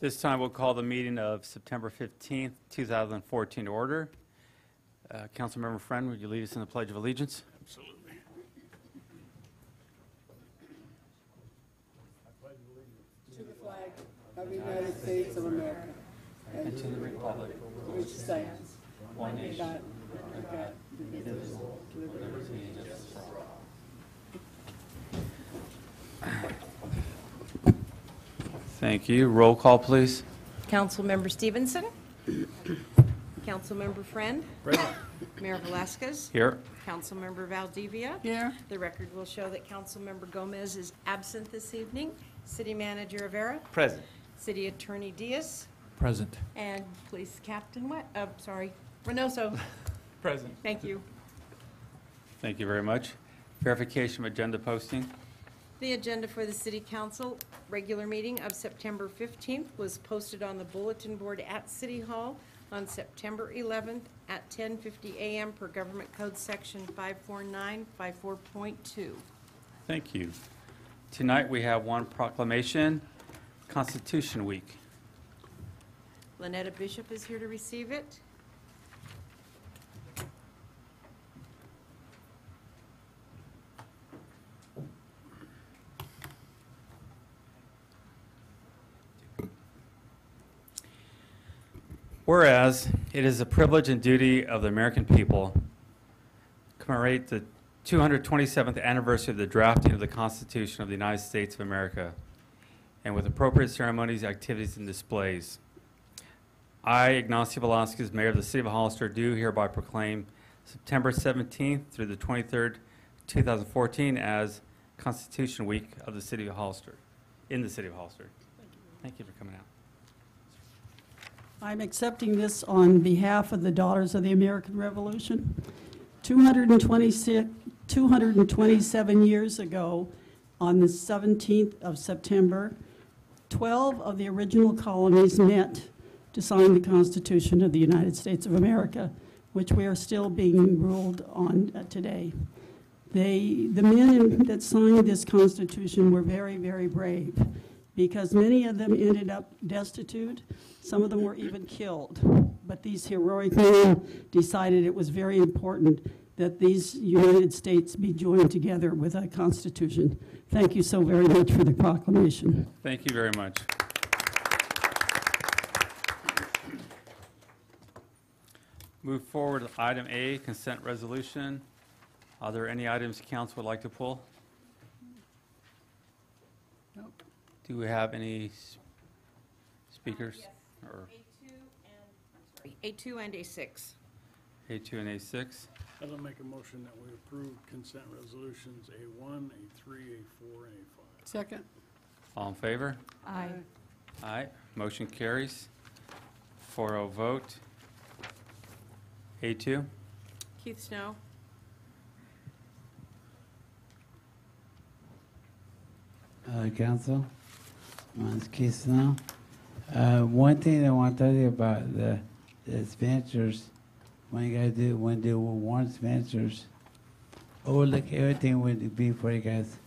This time we'll call the meeting of September 15th, 2014 to order. Councilmember Friend, would you lead us in the Pledge of Allegiance? Absolutely. To the flag of the United States of America And to the republic which stands one nation, God, indivisible, with liberty and justice for all. Thank you. Roll call, please. Councilmember Stevenson. Councilmember Friend. Present. Mayor Velasquez. Here. Councilmember Valdivia. Here. The record will show that Councilmember Gomez is absent this evening. City Manager Rivera. Present. City Attorney Diaz. Present. And Police Captain Reynoso. Present. Thank you. Thank you very much. Verification of agenda posting. The agenda for the City Council regular meeting of September 15th was posted on the bulletin board at City Hall on September 11th at 10:50 a.m. per Government Code Section 54954.2. Thank you. Tonight we have one proclamation, Constitution Week. Lynetta Bishop is here to receive it. Whereas it is a privilege and duty of the American people to commemorate the 227th anniversary of the drafting of the Constitution of the United States of America, and with appropriate ceremonies, activities, and displays, I, Ignacio Velasquez, Mayor of the City of Hollister, do hereby proclaim September 17th through the 23rd, 2014 as Constitution Week of the City of Hollister, in the City of Hollister. Thank you for coming out. I'm accepting this on behalf of the Daughters of the American Revolution. 227 years ago, on the 17th of September, 12 of the original colonies met to sign the Constitution of the United States of America, which we are still being ruled on today. The men that signed this Constitution were very, very brave, because many of them ended up destitute. Some of them were even killed. But these heroic men decided it was very important that these United States be joined together with a Constitution. Thank you so very much for the proclamation. Thank you very much. Move forward to item A, consent resolution. Are there any items council would like to pull? Nope. Do we have any speakers? Yes. Or A2 and A6. A2 and A6? I'll make a motion that we approve consent resolutions A1, A3, A4, and A5. Second. All in favor? Aye. Aye. Motion carries. 4-0 vote. A2? Keith Snow. Council, my name's Keith Snow. One thing I want to tell you about the dispensers, when you guys do warrant dispensers, overlook everything would be for you guys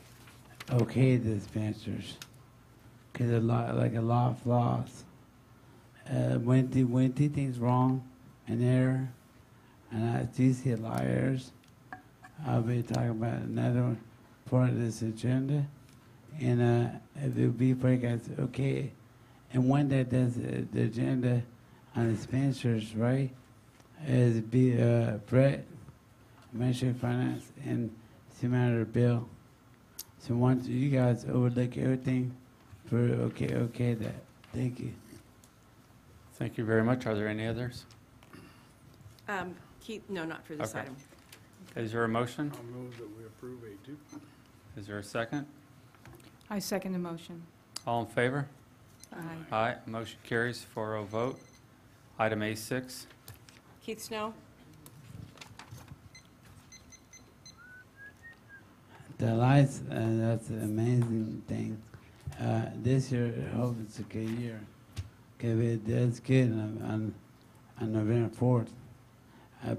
okay the dispensers, because a lot of flaws. When do things wrong and error, and I do see liars. I'll be talking about another part of this agenda. And it would be for you guys, okay. And one that does the agenda on the dispensers, right, is Brett, Ministry of Finance, and Senator Bill. So once you guys overlook everything for okay that. Thank you. Thank you very much. Are there any others? Keith, no, not for this Okay. item. Is there a motion? I'll move that we approve A2. Is there a second? I second the motion. All in favor? Aye. Aye. Motion carries. 4-0 vote. Item A6. Keith Snow. The lights, that's an amazing thing. This year, I hope it's a good year. Because it does good on November 4th.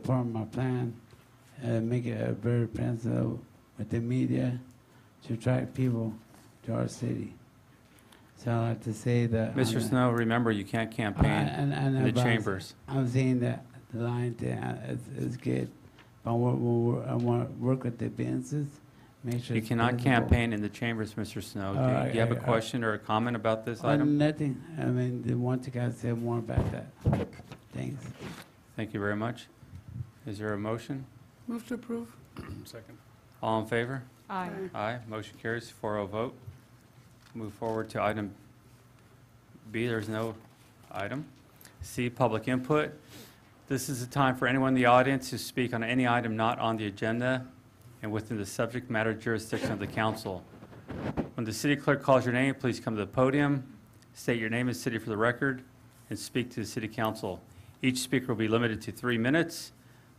Part of my plan, make it very present with the media to attract people to our city. So I like to say that. Mr. Snow, remember, you can't campaign and in the about- chambers. I'm saying that the line thing is good. But I want to work with the businesses, make sure You it's cannot visible. campaign in the chambers, Mr. Snow. Do you have a question or a comment about this item? Nothing. I mean, the one thing I said more about that. Thanks. Thank you very much. Is there a motion? Move to approve. Second. All in favor? Aye. Aye. Motion carries 4-0 vote. Move forward to item B. There's no item. C, public input. This is the time for anyone in the audience to speak on any item not on the agenda and within the subject matter jurisdiction of the council. When the city clerk calls your name, please come to the podium, state your name and city for the record, and speak to the city council. Each speaker will be limited to 3 minutes.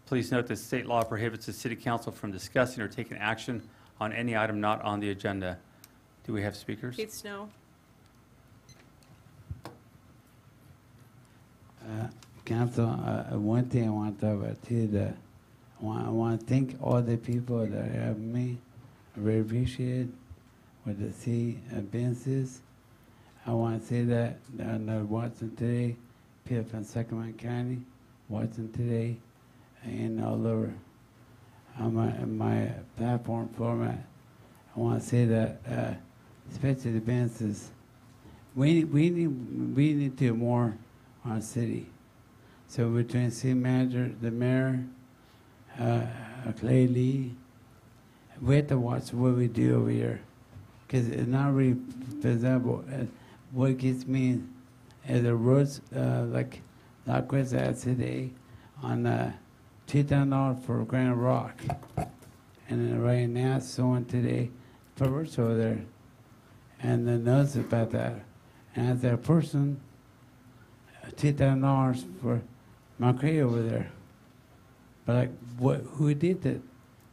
Please note that state law prohibits the city council from discussing or taking action on any item not on the agenda. Do we have speakers? Keith Snow. Council, one thing I want to talk about too, that I want to thank all the people that have me. I really appreciate it with the city businesses. I want to say that Watson today, people from Sacramento County, Watson today, and all over. On my platform format, I want to say that, especially the businesses, we need to do more on the city. So between city manager, the mayor, Clay Lee, we have to watch what we do over here, because it's not really presentable. What gets me is the roads, like Chris asked today, on $2,000 for Granite Rock, and then right now someone today perverse over there, and the notes about that, and as that person, $2,000 for McCray over there. But like, who did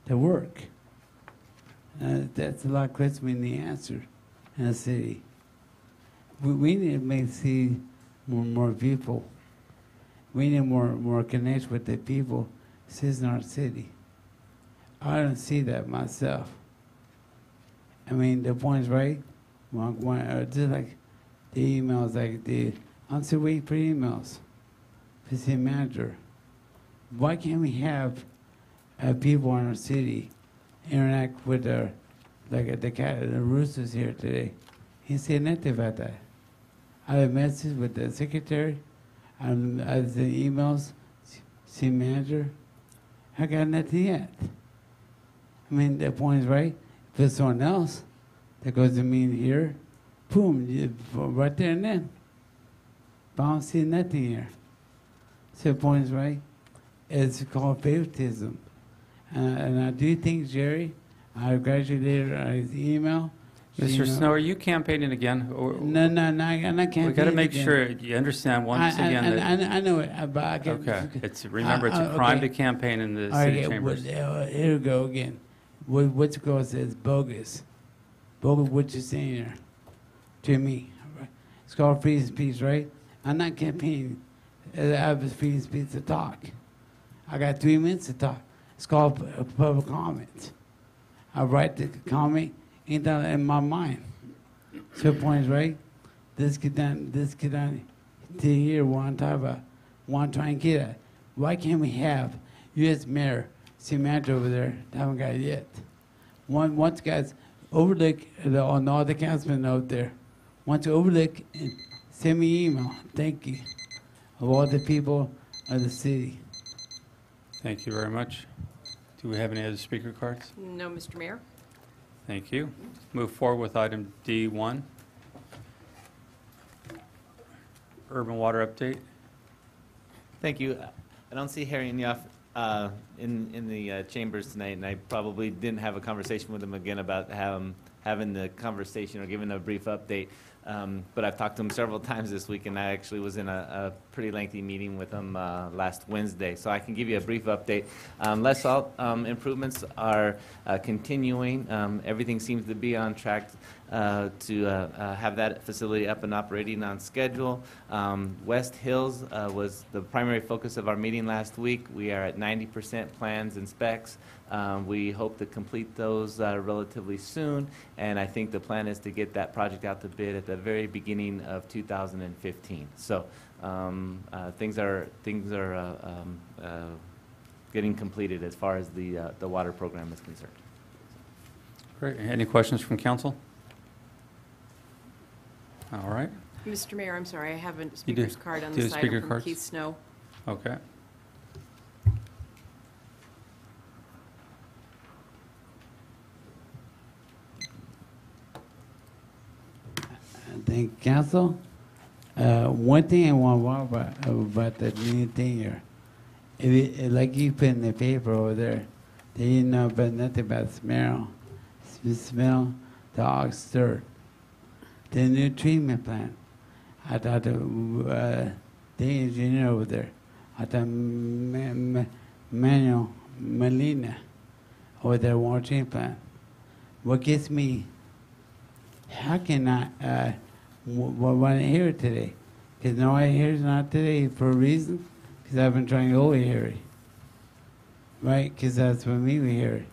the work? That's a lot of questions we need answered in the city. We need to make see more people. We need more connection with the people, citizens in our city. I don't see that myself. I mean, the point's right. Just like the emails, I'm still waiting for emails. For city manager, why can't we have people in our city interact with the roosters here today? He said nothing about that. I have messages with the secretary. I have the emails, city manager. I got nothing yet. I mean, the point is right. If it's someone else that goes to meet here, boom, right there and then. But I don't see nothing here. So the point is right. It's called favoritism. And I do think, Jerry, I congratulated her on his email. Mr. Snow, are you campaigning again? No, I'm not campaigning. We got to make again. sure you understand once again that. I know it, but I can. Okay, remember, it's a crime to campaign in the city chambers. Here we go again. What's it called says bogus. Bogus, what you saying here to me. It's called freedom of speech, right? I'm not campaigning. I have freedom of speech to talk. I got 3 minutes to talk. It's called public comment. I write the comment anytime in my mind. So the point is right. This get done to here what I'm talking about. What I'm trying to get at. Why can't we have U.S. Mayor, city manager over there, haven't got it yet. Once guys overlook on all the councilmen out there, once you overlook and send me an email, thank you, of all the people of the city. Thank you very much. Do we have any other speaker cards? No, Mr. Mayor. Thank you. Move forward with item D1. Urban water update. Thank you. I don't see Harry Inyoff in the chambers tonight, and I probably didn't have a conversation with him again about having the conversation or giving a brief update. But I've talked to him several times this week, and I actually was in a pretty lengthy meeting with him last Wednesday. So I can give you a brief update. Les Salt improvements are continuing. Everything seems to be on track to have that facility up and operating on schedule. West Hills was the primary focus of our meeting last week. We are at 90% plans and specs. We hope to complete those relatively soon, and I think the plan is to get that project out to bid at the very beginning of 2015. So things are getting completed as far as the water program is concerned. Great. Any questions from council? All right. Mr. Mayor, I'm sorry, I have a You do. speaker's card on Do the the side speaker from cards? Keith Snow. Okay. Thank you, council. One thing I want to about the new thing here. Like you put in the paper over there, they didn't know about nothing about smell, the ox dirt, the new treatment plant. I thought the engineer over there, I thought Manuel Molina over there, water treatment plant. What gets me, how can I want to hear it today? Because nobody here is not today for a reason, because I've been trying to overhear it. Right? Because that's what made me hear it.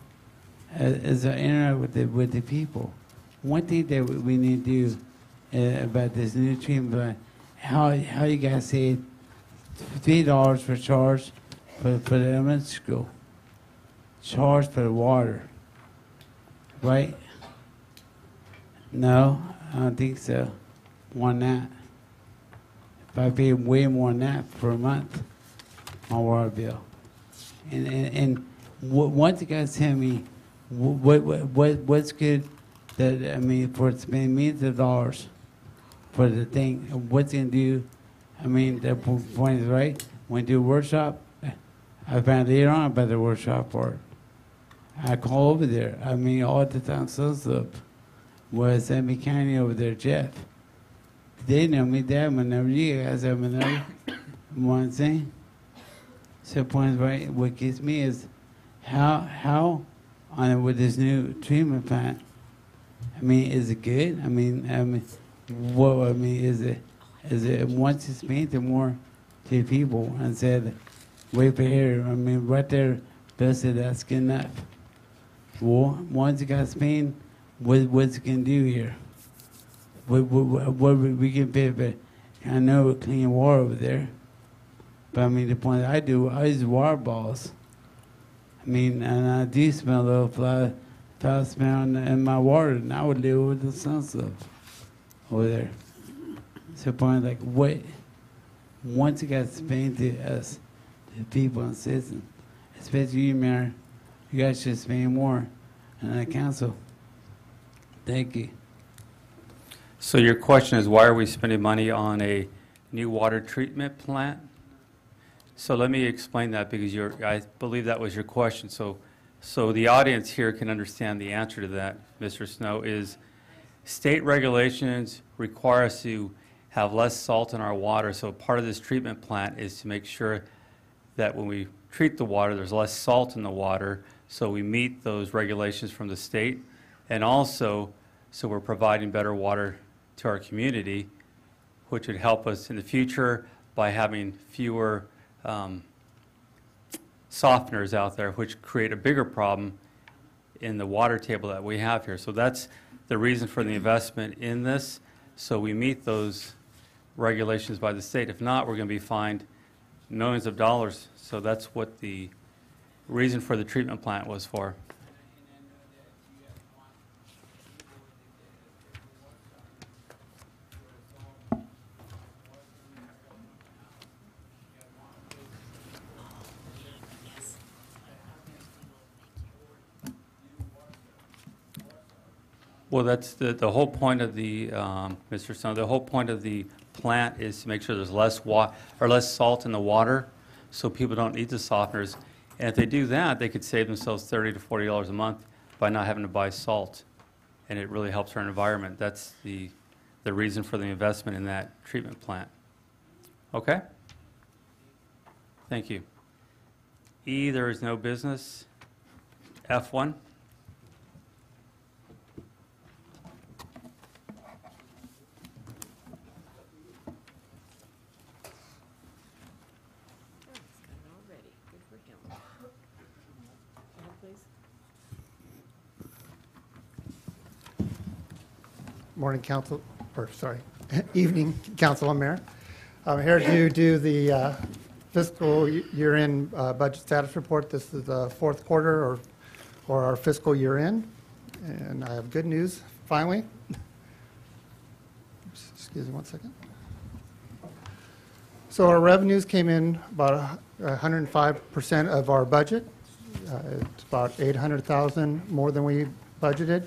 Is to interact with the people. One thing that we need to do about this new treatment plant, how you guys say $3 for charge for the elementary school. Charge for the water. Right? No, I don't think so. More than that. If I pay way more than that for a month, my water bill. And once you guys tell me what's good, that I mean, for spending millions of dollars for the thing, what's it gonna do? I mean, the point is right. When you do a workshop, I found later on about the workshop for it. I call over there. I mean, all the time, so was Emmy County over there, Jeff. They know me that whenever you guys have another one thing. So point right, what gets me is how on with this new treatment plant. I mean, is it good? I mean, what I mean is it once it's painted more to people and said, wait for here. I mean, right there, that's good enough. Well, once you got paint, what's it can do here? What we can pay for? I know it's clean water over there, but I mean the point I use water balls. I mean, and I do smell a little foul smell in my water, and I would live with the sun stuff over there. So point like what? Once it got explained to us, the people and citizens, especially you, Mayor, you guys should spend more on the council. Thank you. So your question is, why are we spending money on a new water treatment plant? So let me explain that, because I believe that was your question. So the audience here can understand the answer to that, Mr. Snow, is state regulations require us to have less salt in our water. So part of this treatment plant is to make sure that when we treat the water, there's less salt in the water. So we meet those regulations from the state. And also, so we're providing better water to our community, which would help us in the future by having fewer softeners out there, which create a bigger problem in the water table that we have here. So that's the reason for the investment in this, so we meet those regulations by the state. If not, we're going to be fined millions of dollars. So that's what the reason for the treatment plant was for. Well, that's the whole point of the, Mr. Snow, the whole point of the plant is to make sure there's less salt in the water, so people don't need the softeners. And if they do that, they could save themselves $30 to $40 a month by not having to buy salt. And it really helps our environment. That's the reason for the investment in that treatment plant. Okay? Thank you. E, there is no business. F1. Morning, Council. evening, Council and Mayor. I'm here to do the fiscal year-end budget status report. This is the fourth quarter or our fiscal year-end, and I have good news, finally. Excuse me one second. So our revenues came in about 105% of our budget. It's about $800,000 more than we budgeted.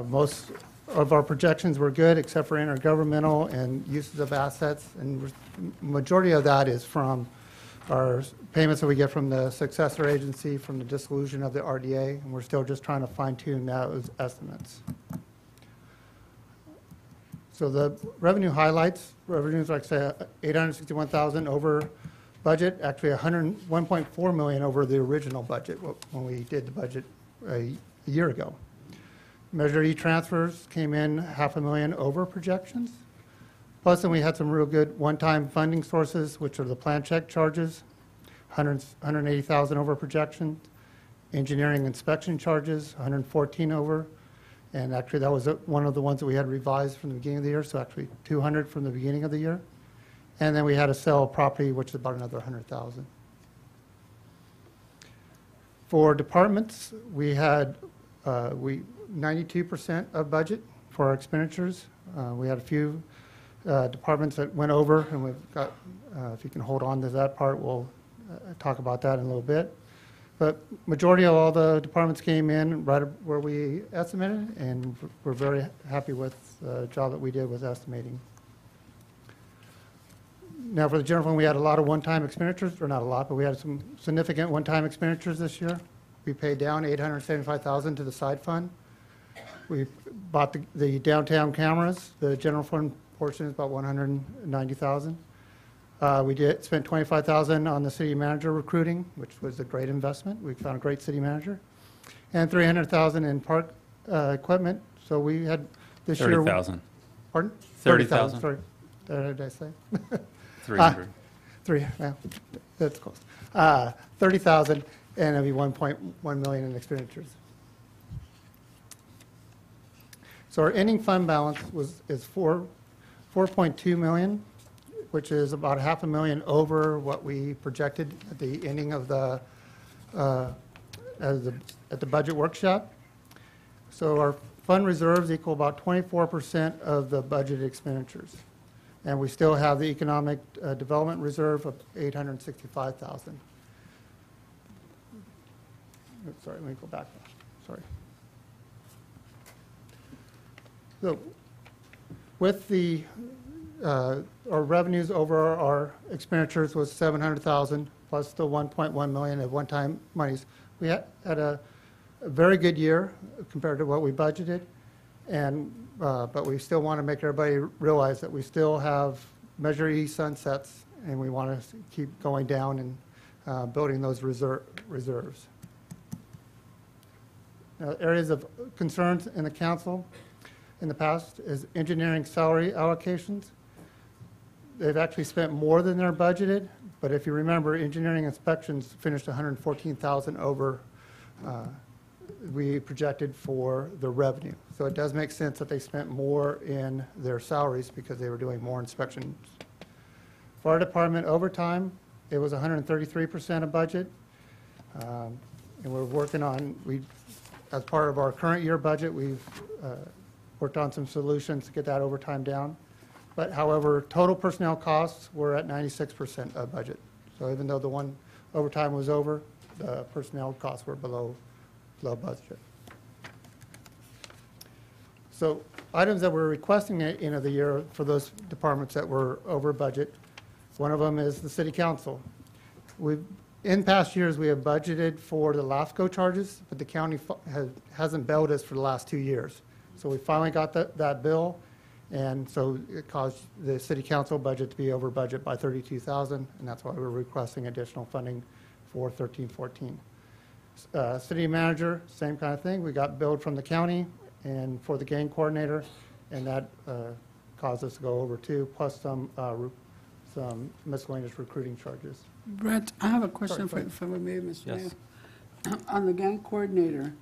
Most of our projections were good, except for intergovernmental and uses of assets, and majority of that is from our payments that we get from the successor agency from the dissolution of the RDA, and we're still just trying to fine-tune those estimates. So the revenue highlights, revenues, like I say, $861,000 over budget, actually $101.4 million over the original budget when we did the budget a year ago. Measure E transfers came in $500,000 over projections. Plus, then we had some real good one-time funding sources, which are the plan check charges, $180,000 over projections. Engineering inspection charges, $114,000 over. And actually, that was one of the ones that we had revised from the beginning of the year, so actually $200,000 from the beginning of the year. And then we had a sale of property, which is about another $100,000. For departments, we had 92% of budget for our expenditures. We had a few departments that went over, and we've got, if you can hold on to that part, we'll talk about that in a little bit. But majority of all the departments came in right where we estimated, and we're very happy with the job that we did with estimating. Now, for the general fund, we had a lot of one-time expenditures, or not a lot, but we had some significant one-time expenditures this year. We paid down $875,000 to the side fund. We bought the downtown cameras. The general fund portion is about $190,000. We spent $25,000 on the city manager recruiting, which was a great investment. We found a great city manager, and $300,000 in park equipment. So we had this year. $30,000. Pardon? 30,000. Sorry, did I say? 300. Well, that's close. 30,000, and it'll be 1.1 million in expenditures. So our ending fund balance is 4.2 million, which is about $500,000 over what we projected at the ending of the at the budget workshop. So our fund reserves equal about 24% of the budgeted expenditures. And we still have the economic development reserve of $865,000. Sorry, let me go back. Sorry. So with the our revenues over our expenditures was $700,000 plus the $1.1 million of one-time monies. We had a very good year compared to what we budgeted, and but we still want to make everybody realize that we still have Measure E sunsets, and we want to keep going down and building those reserves. Now, areas of concerns in the council in the past is engineering salary allocations. They've actually spent more than they're budgeted, but if you remember, engineering inspections finished $114,000 over we projected for the revenue. So it does make sense that they spent more in their salaries because they were doing more inspections. Fire department overtime, it was 133% of budget. And we're working on, as part of our current year budget, we've worked on some solutions to get that overtime down. But however, total personnel costs were at 96% of budget. So even though the one overtime was over, the personnel costs were below budget. So items that we're requesting at the end of the year for those departments that were over budget, one of them is the city council. In past years, we have budgeted for the LAFCO charges, but the county hasn't billed us for the last 2 years. So we finally got that bill, and so it caused the city council budget to be over budget by $32,000, and that's why we're requesting additional funding for 13-14. City manager, same kind of thing. We got billed from the county and for the gang coordinator, and that caused us to go over too, plus some miscellaneous recruiting charges. Brett, I have a question Sorry, if I may, Mr. Yes. Mayor. On the gang coordinator,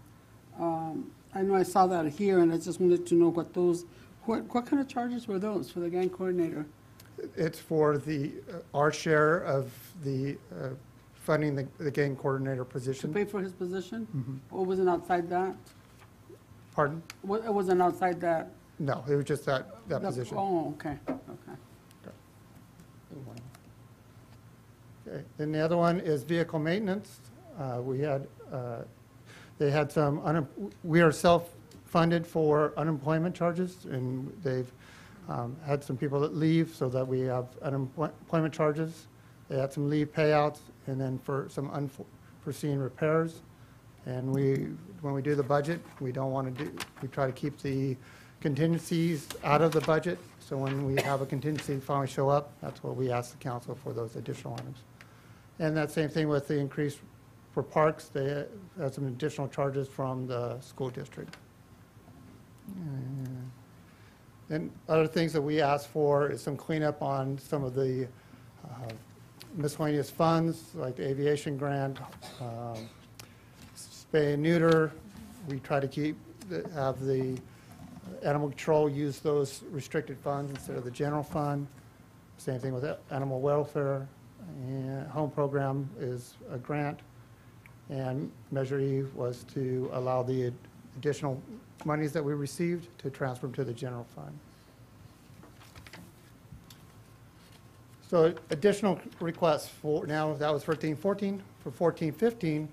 I know I saw that here, and I just wanted to know what those What kind of charges were those for the gang coordinator? It's for the, our share of the funding the gang coordinator To position. pay for his position? Mhm. Or was it outside that? Pardon? It wasn't outside that? No, it was just that position. Oh, okay, okay. Okay, then the other one is vehicle maintenance. They had some, we are self-funded for unemployment charges, and they've had some people that leave so that we have unemployment charges. They had some leave payouts, and then for some unforeseen repairs. And when we do the budget, we try to keep the contingencies out of the budget. So when we have a contingency finally show up, that's what we ask the council for, those additional items. And that same thing with the increase for parks. They had some additional charges from the school district. And other things that we asked for is some cleanup on some of the miscellaneous funds, like the aviation grant, spay and neuter. We try to have the animal control use those restricted funds instead of the general fund. Same thing with animal welfare. And home program is a grant. And Measure E was to allow the additional monies that we received to transfer them to the general fund. So additional requests for, now that was 13-14, for 14-15,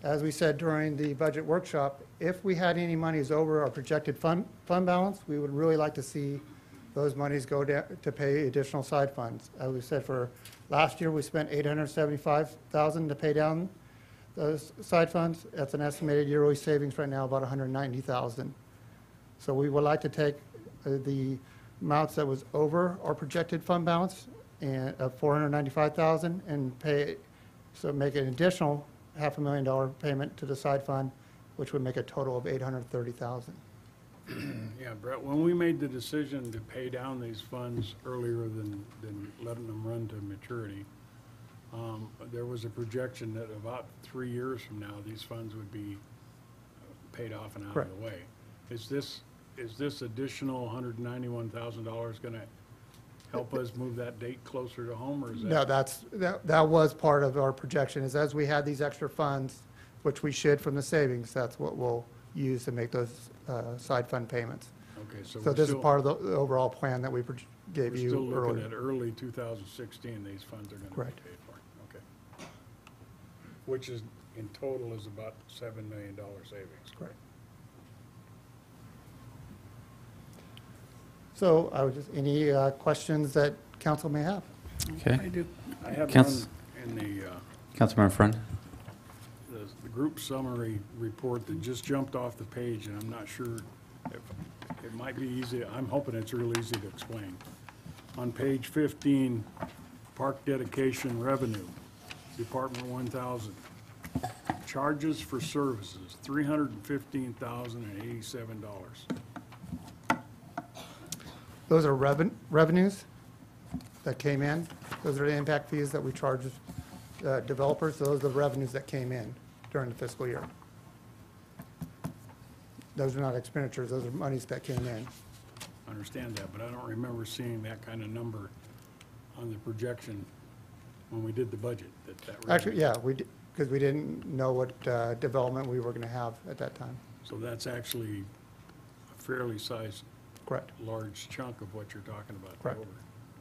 as we said during the budget workshop, if we had any monies over our projected fund balance, we would really like to see those monies go down to pay additional side funds. As we said, for last year, we spent $875,000 to pay down those side funds. That's an estimated yearly savings right now, about $190,000. So we would like to take the amounts that was over our projected fund balance and of $495,000 and pay, so make an additional $500,000 payment to the side fund, which would make a total of $830,000. Yeah, Brett, when we made the decision to pay down these funds earlier than letting them run to maturity, there was a projection that about 3 years from now, these funds would be paid off and out Correct. of the way. Is this additional $191,000 going to help us move that date closer to home, or is that? No, that was part of our projection, is as we had these extra funds, which we should from the savings, that's what we'll use to make those side fund payments. Okay, so So this is part of the overall plan that we gave we're you still looking earlier. at early 2016, these funds are going to be Correct. paid for. Okay. Which is, in total, is about $7 million savings. Correct. So I would just, any questions that council may have? Okay. I do. I have one Council- in the Councilmember Friend? the group summary report that just jumped off the page, and I'm not sure if, it might be easy, I'm hoping it's real easy to explain. On page 15, park dedication revenue, Department 1000. Charges for services, $315,087. Those are revenues that came in. Those are the impact fees that we charge developers. Those are the revenues that came in during the fiscal year. Those are not expenditures, those are monies that came in. I understand that, but I don't remember seeing that kind of number on the projection when we did the budget. Actually, yeah, because we didn't know what development we were going to have at that time. So that's actually a fairly sized, Correct. large chunk of what you're talking about. Correct. Over.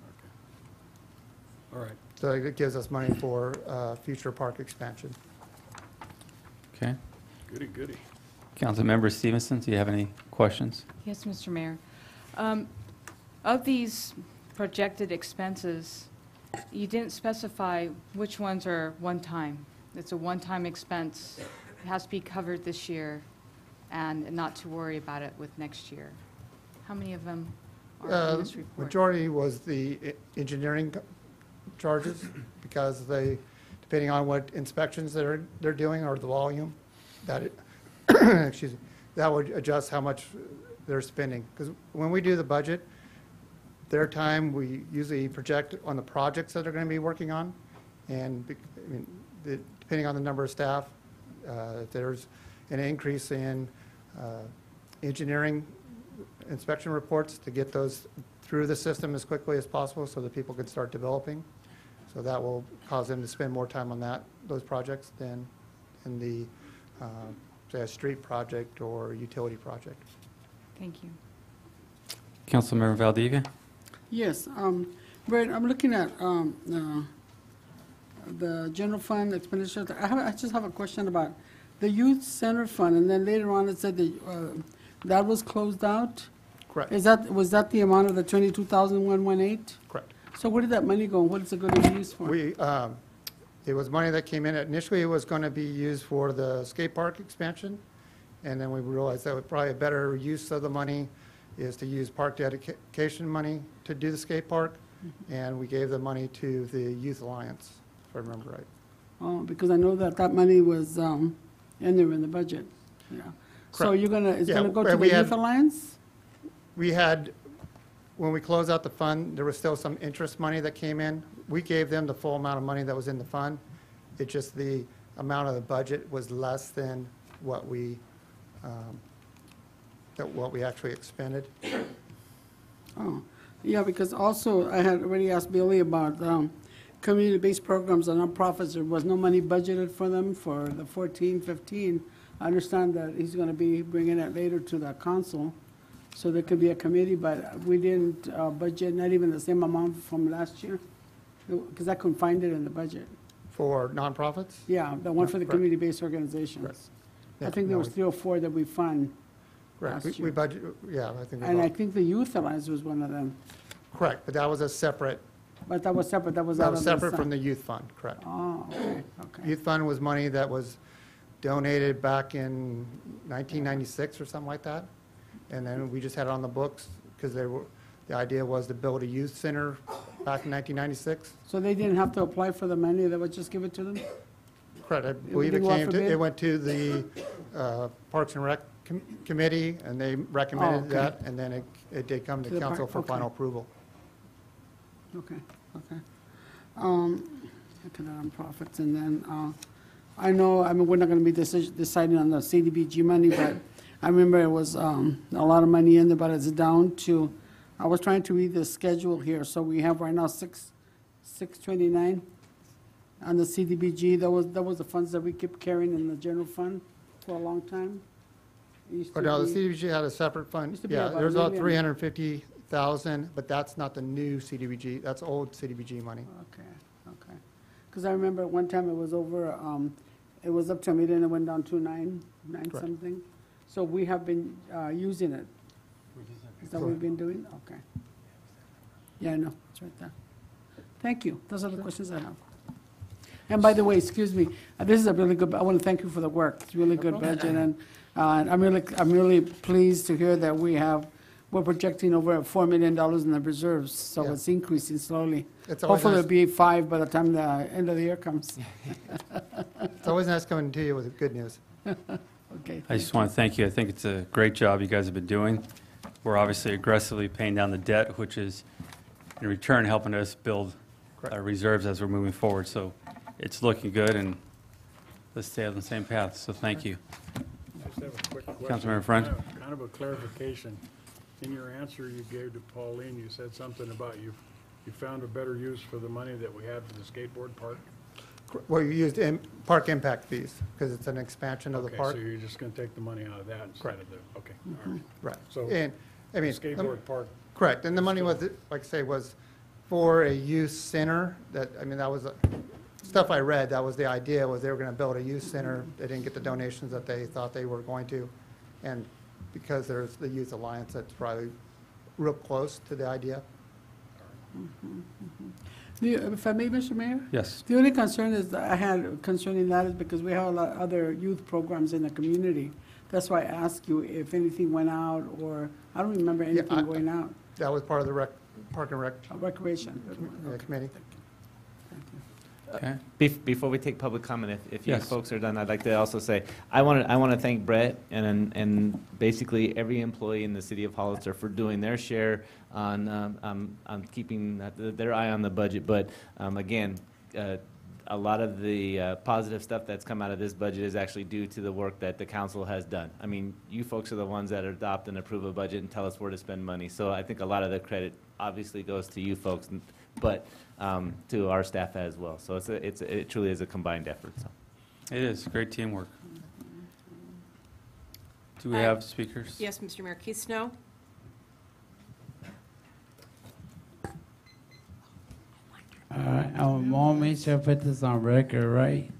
Okay. All right. So it gives us money for future park expansion. Okay. Goody, goody. Councilmember Stevenson, do you have any questions? Yes, Mr. Mayor. Of these projected expenses, you didn't specify which ones are one-time. It's a one-time expense. It has to be covered this year and not to worry about it with next year. How many of them are in this report? Majority was the engineering charges, because they, depending on what inspections they're doing or the volume, that it, excuse me, that would adjust how much they're spending. Because when we do the budget, their time, we usually project on the projects that they're going to be working on. And I mean, depending on the number of staff, if there's an increase in engineering inspection reports to get those through the system as quickly as possible so that people can start developing. So that will cause them to spend more time on those projects than in the, say, a street project or utility project. Thank you. Councilmember Valdivia? Yes, Brett, I'm looking at the general fund expenditure. I just have a question about the youth center fund, and then later on it said that that was closed out. Correct. Was that the amount of the 22,118? Correct. So where did that money go? What is it going to be used for? It was money that came in. Initially, it was going to be used for the skate park expansion, and then we realized that would probably a better use of the money is to use park dedication money to do the skate park, and we gave the money to the Youth Alliance, if I remember right. Oh, because I know that money was in there in the budget. Yeah. So Correct. it's Yeah, going to go to we the had- Youth Alliance? We had, when we closed out the fund, there was still some interest money that came in. We gave them the full amount of money that was in the fund. It's just the amount of the budget was less than what we actually expended. Oh, yeah, because also I had already asked Billy about community-based programs and nonprofits. There was no money budgeted for them for the 14-15. I understand that he's going to be bringing it later to the council, so there could be a committee, but we didn't budget not even the same amount from last year, because I couldn't find it in the budget. For nonprofits? Yeah, the one for the Correct. community-based organizations. Yeah, I think there no, was 3 or 4 that we fund. Correct. last We year. budget, yeah, I think we And I bought- think the Youth Alliance was one of them. correct, but that was a separate, But that was separate, that was out that of was the separate sun. from the youth fund, correct. Oh, okay. Youth fund was money that was donated back in 1996 or something like that. And then we just had it on the books because the idea was to build a youth center back in 1996. So they didn't have to apply for the money, they would just give it to them? Correct, I believe it didn't go out came for to, bid? it went to the Parks and Rec Committee, and they recommended okay. that, and then it did come To to the council park, for okay. final approval. Okay. To the nonprofits, and then, I mean, we're not gonna be deciding on the CDBG money, but I remember it was, a lot of money in there, but it's down to, I was trying to read the schedule here, so we have right now 629 on the CDBG. That was the funds that we kept carrying in the general fund for a long time. It used But to no, the be- CDBG had a separate fund. Used to be Yeah, about there's about 1,000,000. 350,000, but that's not the new CDBG, that's old CDBG money. Okay. Because I remember at one time it was over, it was up to a million, it went down to nine Correct. something. So we have been using it. Is that what we've been doing? Okay. Yeah, I know, it's right there. Thank you, those are the questions I have. And by the way, excuse me, this is a really good, I want to thank you for the work. It's really good budget, and I'm really pleased to hear that we're projecting over $4 million in the reserves, so Yeah. it's increasing slowly. It's always Hopefully nice- it'll be 5 by the time the end of the year comes. It's always nice coming to you with good news. Okay. I just want to thank you. I think it's a great job you guys have been doing. We're obviously aggressively paying down the debt, which is in return helping us build Correct. reserves as we're moving forward. So it's looking good, and let's stay on the same path. So thank you. Just have a quick question. Councilmember Friend? Kind of a clarification. In your answer you gave to Pauline, you said something about you found a better use for the money that we had for the skateboard park? Well, you used park impact fees, because it's an expansion of the Okay, park. so you're just going to take the money out of that instead of the, okay, all right. Right. So- And, I mean, Skateboard park, correct, and the money was, like I say, was for a youth center, that was, stuff I read, that was the idea, was they were going to build a youth center. They didn't get the donations that they thought they were going to, and because there's the Youth Alliance, that's probably real close to the idea. If I may, Mr. Mayor? Yes. The only concern is that I had concerning that is because we have a lot of other youth programs in the community. That's why I asked you if anything went out, or, I don't remember anything I- going out. That was part of the Park and Rec Recreation. Committee. Okay. Before we take public comment, if you Yes. folks are done, I'd like to also say, I want to thank Brett and basically every employee in the city of Hollister for doing their share on keeping their eye on the budget. But again, a lot of the positive stuff that's come out of this budget is actually due to the work that the council has done. I mean, you folks are the ones that adopt and approve a budget and tell us where to spend money. So I think a lot of the credit obviously goes to you folks, but to our staff as well. So it truly is a combined effort. So. It is, great teamwork. Do we have speakers? Yes, Mr. Mayor. Keith Snow? All right, I'll make sure I put this on record, right?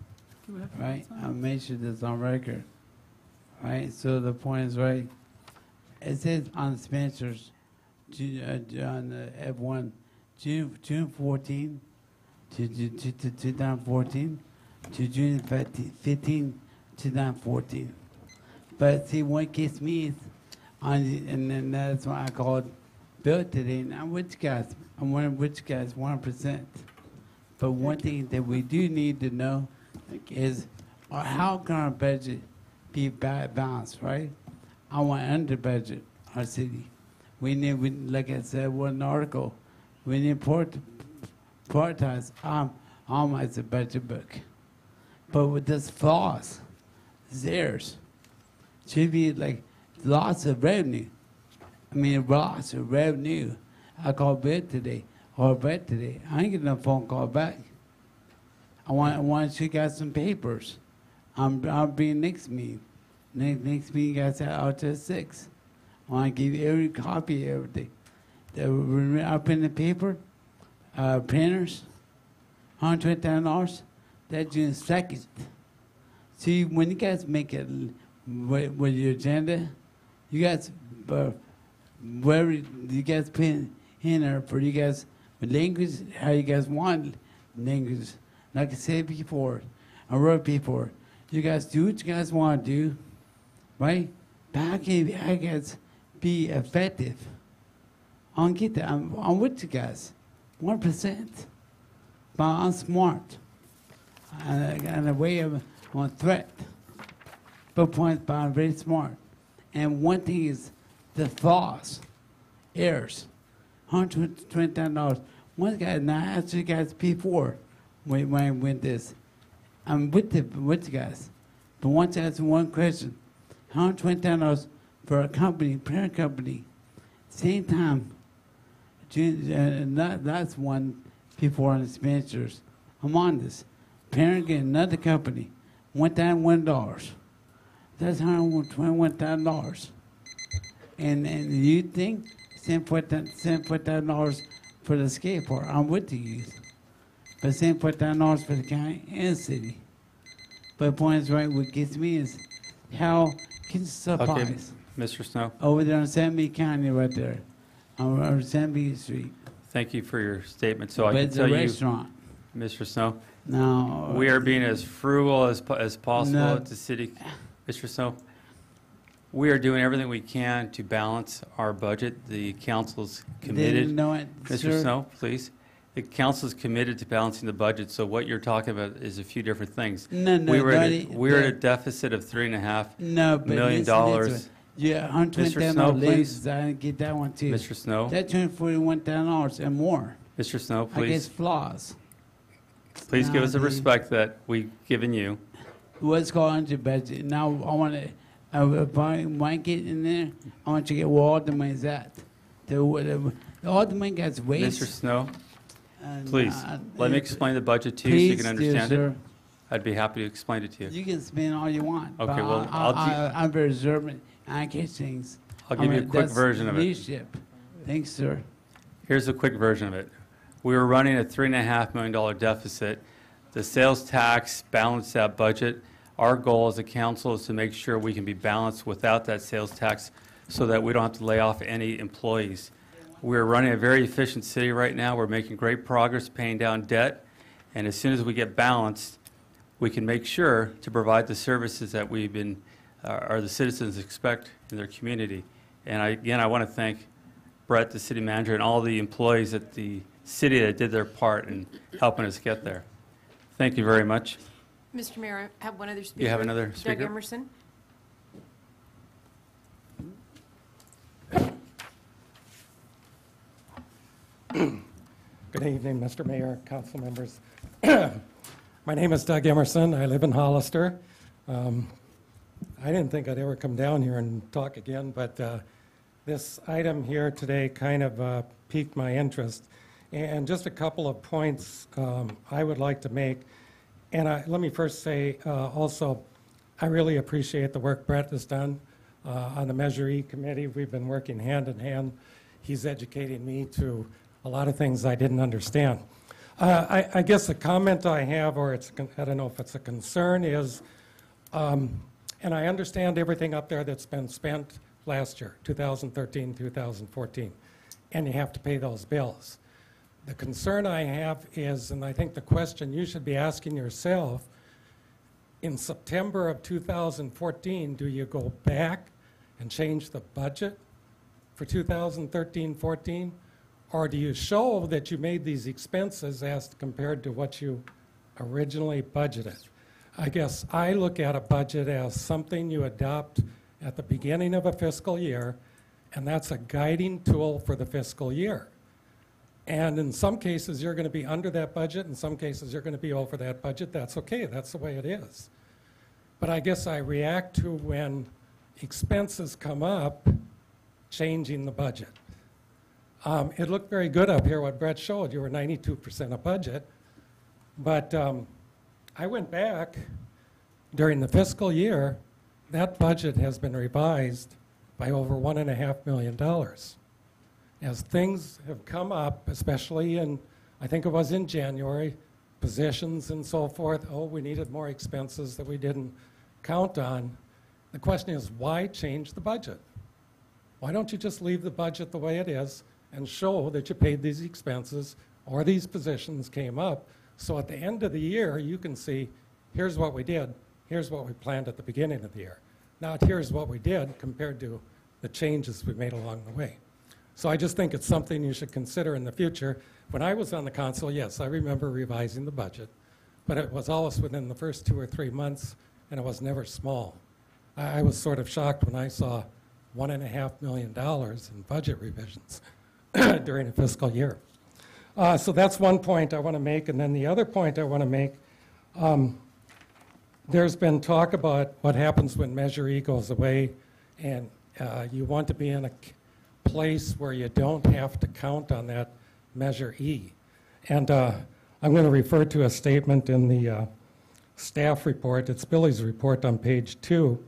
Right, I'll make sure this on record. Right, so the point is right. It says on the Spencer's, on the F1, June 14 to 2014 to June 15, 2014. But see, what gets me is and then that's why I called Bill today. And I'm with you guys. I'm with you guys 1%. But one thing that we do need to know is how can our budget be balanced, right? I want under budget our city. We need, like I said, one article. We need to prioritize almost a budget book. But with this flaws, theirs should be like lots of revenue. I mean, lots of revenue. I called Brett today. I ain't getting a phone call back. I want you guys some papers. I'll be next meeting. Next meeting, guys, out to 6. I want to give you every copy of everything. I print the paper, printers, $120. That's June 2nd. See, when you guys make it with your agenda, you guys, wherever you guys put in there for you guys, with language, how you guys want language. Like I said before, I wrote before, you guys do what you guys want to do, right? But how can you guys be effective? I don't get that. I'm with you guys, 1%. But I'm smart. And the way I'm on threat. But points, but I'm very smart. And one thing is the flaws, errors, $120,000. One guy, now I asked you guys before when I went this. I'm with you guys. But once I asked one question, $120,000 for a company, parent company. Same time, that's one before on the expenditures. I'm on this. Parent getting another company, $1,001. That's $121,000. And you think $74,000 for the skate park? I'm with the youth. But $74,000 for the county and city. But the point is right, what gets me is how can supplies Okay, Mr. Snow, over there on San Bede County right there, on San Bede Street. thank you for your statement. So I But can it's a tell you, restaurant. Mr. Snow, No. we are being as frugal as possible No. at the city. Mr. Snow, we are doing everything we can to balance our budget. The council's committed. Didn't know it, Mr. sir. Snow, please. The council's committed to balancing the budget, so what you're talking about is a few different things. No, no, We were at Daddy, we were at a deficit of $3.5 No, but million. listen. Yeah, Mr. Snow, $120,000 please. lenses. I didn't get that one too. Mr. Snow, That's $241,000 and more. Mr. Snow, I guess please, flaws. please give us the Now, respect that we've given you. What's called under budget. Now I want to. If I might get in there, I want you to get where all the money's at. All the money gets Mr. wasted. Snow, And, please, let me explain the budget to you so you Please, can dear understand it. sir. I'd be happy to explain it to you. You can spend all you want. Okay, but well, I'm very observant. I catch things. I'll give you a quick That's version of it. leadership. Thanks, sir. Here's a quick version of it. We were running a $3.5 million deficit. The sales tax balanced that budget. Our goal as a council is to make sure we can be balanced without that sales tax so that we don't have to lay off any employees. We're running a very efficient city right now. We're making great progress paying down debt. And as soon as we get balanced, we can make sure to provide the services that we've been, or the citizens expect in their community. And again, I want to thank Brett, the city manager, and all the employees at the city that did their part in helping us get there. Thank you very much. Mr. Mayor, I have one other speaker. You have another Doug speaker? Emerson. Good evening, Mr. Mayor, council members. My name is Doug Emerson. I live in Hollister. I didn't think I'd ever come down here and talk again, but this item here today kind of piqued my interest. And just a couple of points I would like to make. And let me first say also, I really appreciate the work Brett has done on the Measure E committee. We've been working hand in hand. He's educating me to a lot of things I didn't understand. I guess the comment I have, or I don't know if it's a concern, is, and I understand everything up there that's been spent last year, 2013, 2014, and you have to pay those bills. The concern I have is, and I think the question you should be asking yourself, in September of 2014, do you go back and change the budget for 2013-14? Or do you show that you made these expenses as compared to what you originally budgeted? I guess I look at a budget as something you adopt at the beginning of a fiscal year, and that's a guiding tool for the fiscal year. And in some cases, you're going to be under that budget. In some cases, you're going to be over that budget. That's okay. That's the way it is. But I guess I react to when expenses come up, changing the budget. It looked very good up here, what Brett showed. You were 92% of budget. But I went back during the fiscal year. That budget has been revised by over $1.5 million. As things have come up, especially in, I think it was in January, positions and so forth, oh, we needed more expenses that we didn't count on. The question is, why change the budget? Why don't you just leave the budget the way it is and show that you paid these expenses or these positions came up, so at the end of the year you can see, here's what we did, here's what we planned at the beginning of the year. Not here's what we did compared to the changes we made along the way. So I just think it's something you should consider in the future. When I was on the council, yes, I remember revising the budget, but it was always within the first 2 or 3 months, and it was never small. I was sort of shocked when I saw $1.5 million in budget revisions during a fiscal year. So that's one point I want to make, and then the other point I want to make, there's been talk about what happens when Measure E goes away, and you want to be in a place where you don't have to count on that Measure E. And I'm going to refer to a statement in the staff report. It's Billy's report on page 2.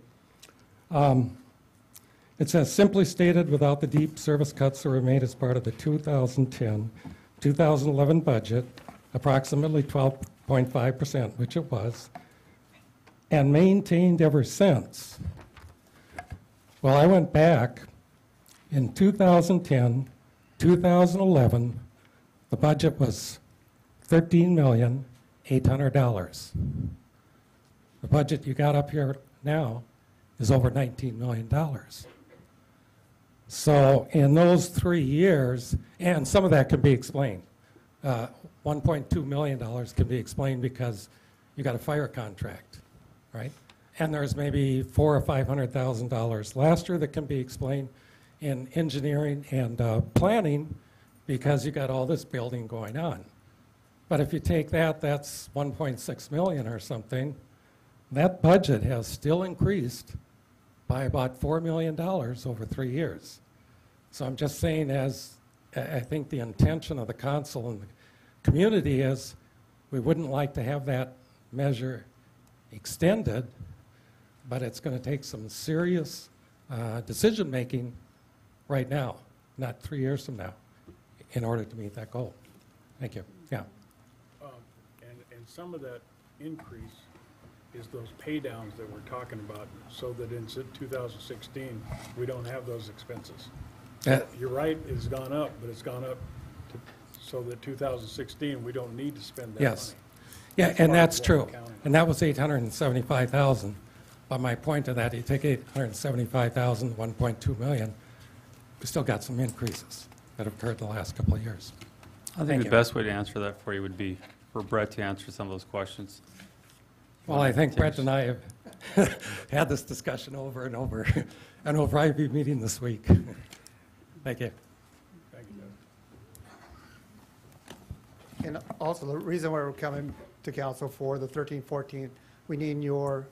It says, simply stated, without the deep service cuts that were made as part of the 2010-2011 budget, approximately 12.5%, which it was, and maintained ever since. Well, I went back in 2010, 2011, the budget was $13,800,000. The budget you got up here now is over $19 million. So in those 3 years, and some of that can be explained. $1.2 million can be explained because you got a fire contract, right? And there's maybe $400,000 or $500,000 last year that can be explained in engineering and planning because you got all this building going on. But if you take that, that's 1.6 million or something. That budget has still increased by about $4 million over 3 years. So I'm just saying, as I think the intention of the council and the community is, we wouldn't like to have that measure extended, but it's going to take some serious decision-making right now, not 3 years from now, in order to meet that goal. Thank you. Yeah. And some of that increase is those pay downs that we're talking about, so that in 2016, we don't have those expenses. You're right, it's gone up, but it's gone up so that 2016, we don't need to spend that money. Yes. Yeah, and that's true. And that was 875,000. But my point to that, you take 875,000, 1.2 million, we still got some increases that have occurred the last couple of years. I think the best way to answer that for you would be for Brett to answer some of those questions. Well, I think Brett and I have had this discussion over and over, and we'll probably be meeting this week. Thank you. Thank you, Doug. And also, the reason why we're coming to council for the 13-14. We need your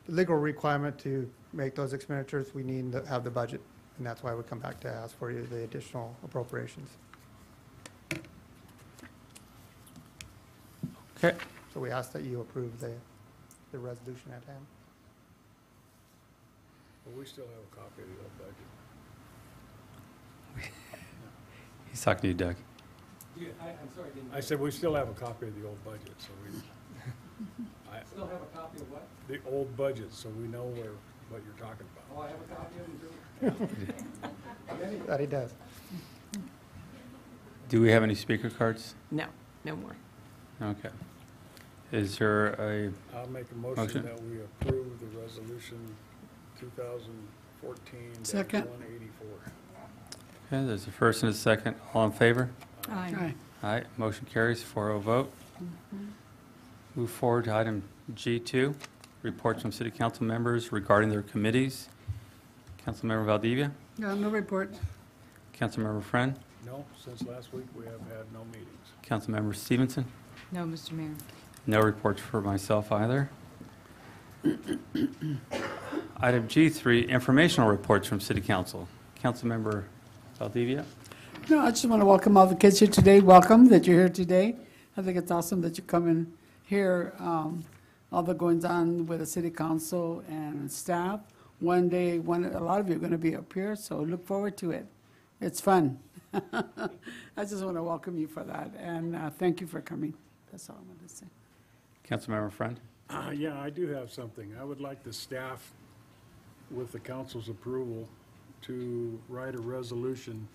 legal requirement to make those expenditures. We need to have the budget, and that's why we come back to ask for you the additional appropriations. Okay. So we ask that you approve the resolution at hand. But we still have a copy of the old budget. He's talking to you, Doug. I'm sorry, I said we still have a copy of the old budget, so we, still have a copy of what? the old budget, so we know what you're talking about. Oh, I have a copy of it too. That he does. Do we have any speaker cards? No, no more. Okay. Is there a, I'll make a Motion. motion that we approve the resolution 2014-184. Second. okay, there's a first and a second. All in favor? Aye. Aye, motion carries, 4-0 vote. Move forward to item G2, reports from city council members regarding their committees. Councilmember Valdivia, Yeah, no report. Councilmember Friend, No, since last week, we have had no meetings. Councilmember Stevenson. No, Mr. Mayor. No reports for myself either. Item G3, informational reports from city council. Councilmember Valdivia. No, I just want to welcome all the kids here today. Welcome that you're here today. I think it's awesome that you come and hear all the goings on with the city council and staff. One day, a lot of you are going to be up here, so look forward to it. It's fun. I just want to welcome you for that, and thank you for coming. That's all I wanted to say. Councilmember Friend. Yeah, I do have something. I would like the staff, with the council's approval, to write a resolution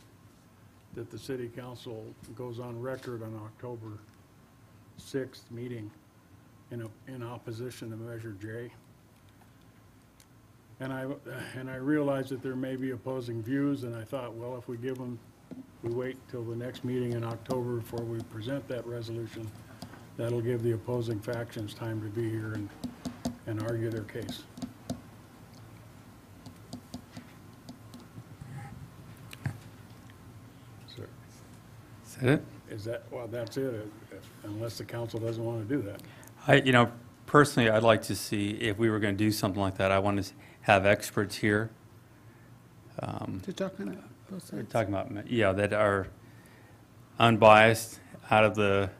that the city council goes on record on October 6th meeting in opposition to Measure J. And I realize that there may be opposing views, and I thought, well, if we wait till the next meeting in October before we present that resolution, that'll give the opposing factions time to be here and argue their case. So, Is that it? well, that's it, unless the council doesn't want to do that. Personally, I'd like to see, if we were going to do something like that, I want to have experts here. To talk on it. Both We're sides. talking about, yeah, that are unbiased, out of the,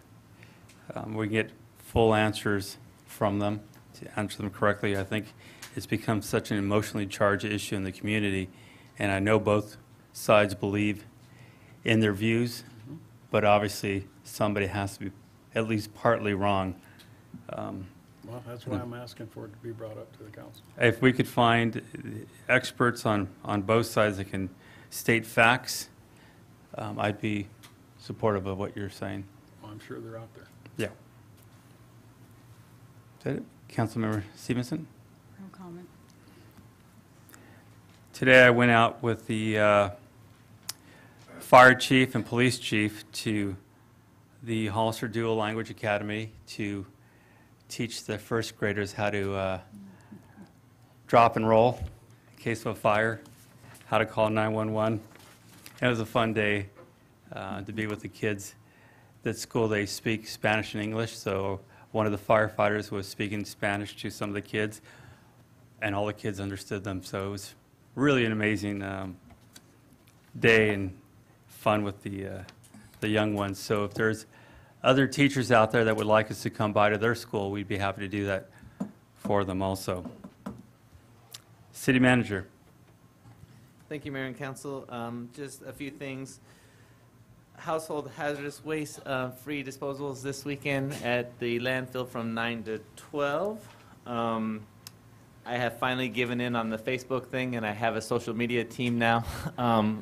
we can get full answers from them, to answer them correctly. I think it's become such an emotionally charged issue in the community, and I know both sides believe in their views, but obviously, somebody has to be at least partly wrong. Well, that's why I'm asking for it to be brought up to the council. If we could find experts on both sides that can state facts, I'd be supportive of what you're saying. Well, I'm sure they're out there. Yeah. Is that it? Councilmember Stevenson? No comment. Today I went out with the fire chief and police chief to the Hollister Dual Language Academy to teach the first graders how to drop and roll in case of a fire, how to call 911. It was a fun day to be with the kids. At school they speak Spanish and English, so one of the firefighters was speaking Spanish to some of the kids, and all the kids understood them. So it was really an amazing day and fun with the young ones. So if there's other teachers out there that would like us to come by to their school, we'd be happy to do that for them also. City manager. Thank you, Mayor and Council. Just a few things. Household hazardous waste free disposals this weekend at the landfill from 9 to 12. I have finally given in on the Facebook thing, and I have a social media team now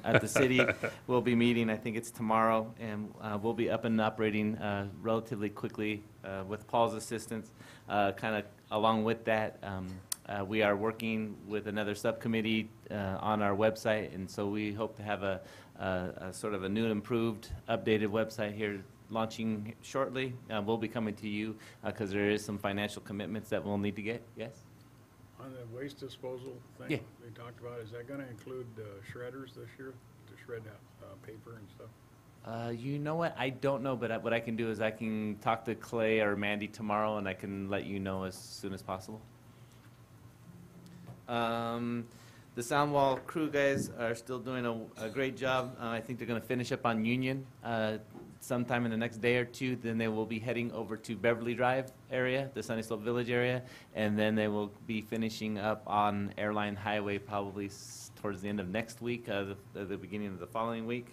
at the city. We'll be meeting, I think it's tomorrow, and we'll be up and operating relatively quickly with Paul's assistance. Kind of along with that, we are working with another subcommittee on our website, and so we hope to have a sort of a new and improved, updated website here launching shortly. We'll be coming to you because there is some financial commitments that we'll need to get. Yes? On the waste disposal thing Yeah. we talked about, is that going to include shredders this year to shred paper and stuff? You know what? I don't know, but what I can do is I can talk to Clay or Mandy tomorrow, and I can let you know as soon as possible. The sound wall crew guys are still doing a great job. I think they're going to finish up on Union sometime in the next day or two. Then they will be heading over to Beverly Drive area, the Sunny Slope Village area, and then they will be finishing up on Airline Highway probably towards the end of next week, the beginning of the following week.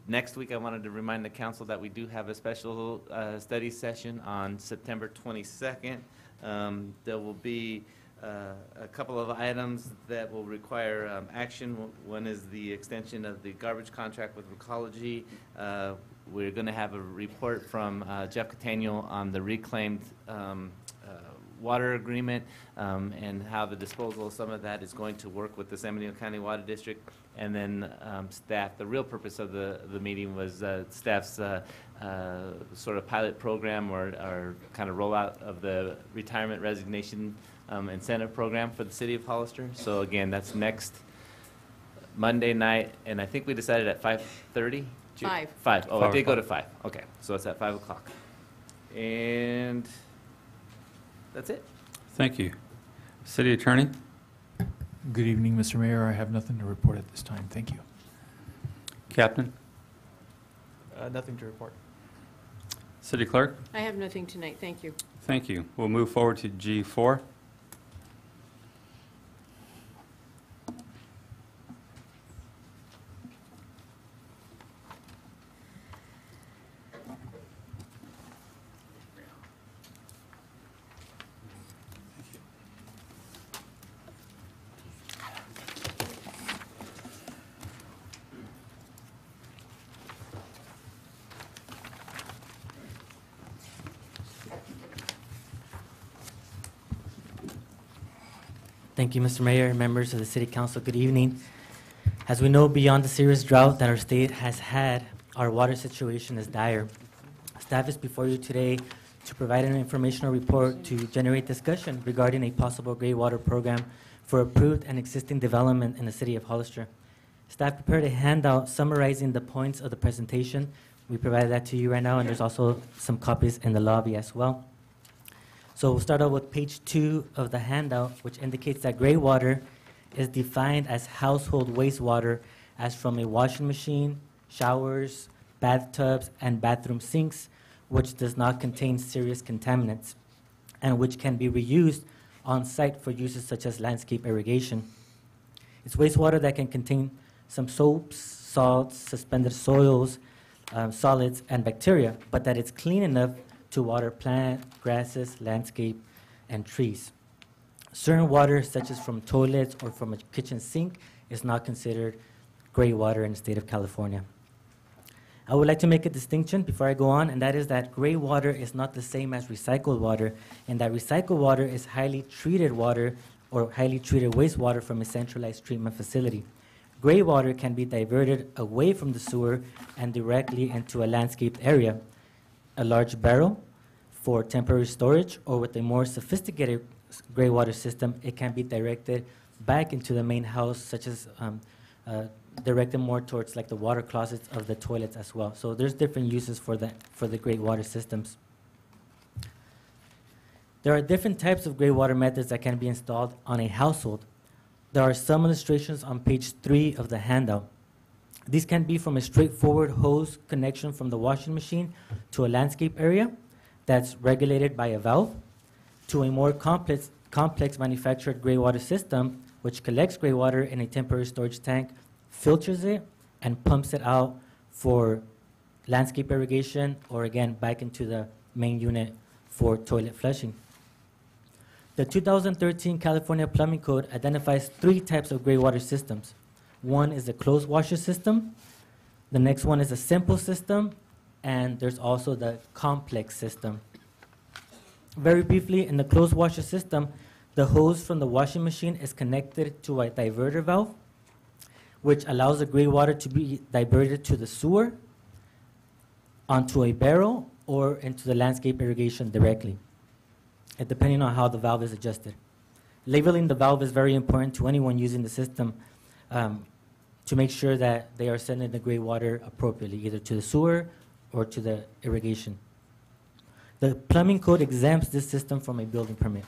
Next week, I wanted to remind the council that we do have a special study session on September 22nd. There will be a couple of items that will require action. One is the extension of the garbage contract with Recology. We're going to have a report from Jeff Cataniel on the reclaimed water agreement and how the disposal of some of that is going to work with the San Bernardino County Water District. And then staff, the real purpose of the meeting was staff's sort of pilot program or kind of rollout of the retirement resignation incentive program for the city of Hollister. So again, that's next Monday night, and I think we decided at 5:30? 5. 5. Oh, 5 it did go to o'clock. 5. Okay, so it's at 5 o'clock. And that's it. Thank you. City Attorney? Good evening, Mr. Mayor. I have nothing to report at this time. Thank you. Captain? Nothing to report. City Clerk? I have nothing tonight, thank you. Thank you. We'll move forward to G4. Thank you, Mr. Mayor, members of the City Council. Good evening. As we know, beyond the serious drought that our state has had, our water situation is dire. Staff is before you today to provide an informational report to generate discussion regarding a possible gray water program for approved and existing development in the city of Hollister. Staff prepared a handout summarizing the points of the presentation. We provided that to you right now, and there's also some copies in the lobby as well. So we'll start out with page 2 of the handout, which indicates that gray water is defined as household wastewater as from a washing machine, showers, bathtubs, and bathroom sinks, which does not contain serious contaminants, and which can be reused on site for uses such as landscape irrigation. It's wastewater that can contain some soaps, salts, suspended soils, solids, and bacteria, but that it's clean enough to water plant, grasses, landscape, and trees. Certain water, such as from toilets or from a kitchen sink, is not considered gray water in the state of California. I would like to make a distinction before I go on, and that is that gray water is not the same as recycled water, and that recycled water is highly treated water or highly treated wastewater from a centralized treatment facility. Gray water can be diverted away from the sewer and directly into a landscaped area, a large barrel for temporary storage, or with a more sophisticated gray water system, it can be directed back into the main house, such as directed more towards like the water closets of the toilets as well. So there's different uses for the gray water systems. There are different types of gray water methods that can be installed on a household. There are some illustrations on page 3 of the handout. These can be from a straightforward hose connection from the washing machine to a landscape area that's regulated by a valve, to a more complex manufactured gray water system, which collects gray water in a temporary storage tank, filters it, and pumps it out for landscape irrigation, or again, back into the main unit for toilet flushing. The 2013 California Plumbing Code identifies 3 types of gray water systems. One is a closed washer system, the next one is a simple system, and there's also the complex system. Very briefly, in the closed washer system, the hose from the washing machine is connected to a diverter valve, which allows the gray water to be diverted to the sewer, onto a barrel, or into the landscape irrigation directly, depending on how the valve is adjusted. Labeling the valve is very important to anyone using the system. to make sure that they are sending the gray water appropriately, either to the sewer or to the irrigation. The plumbing code exempts this system from a building permit.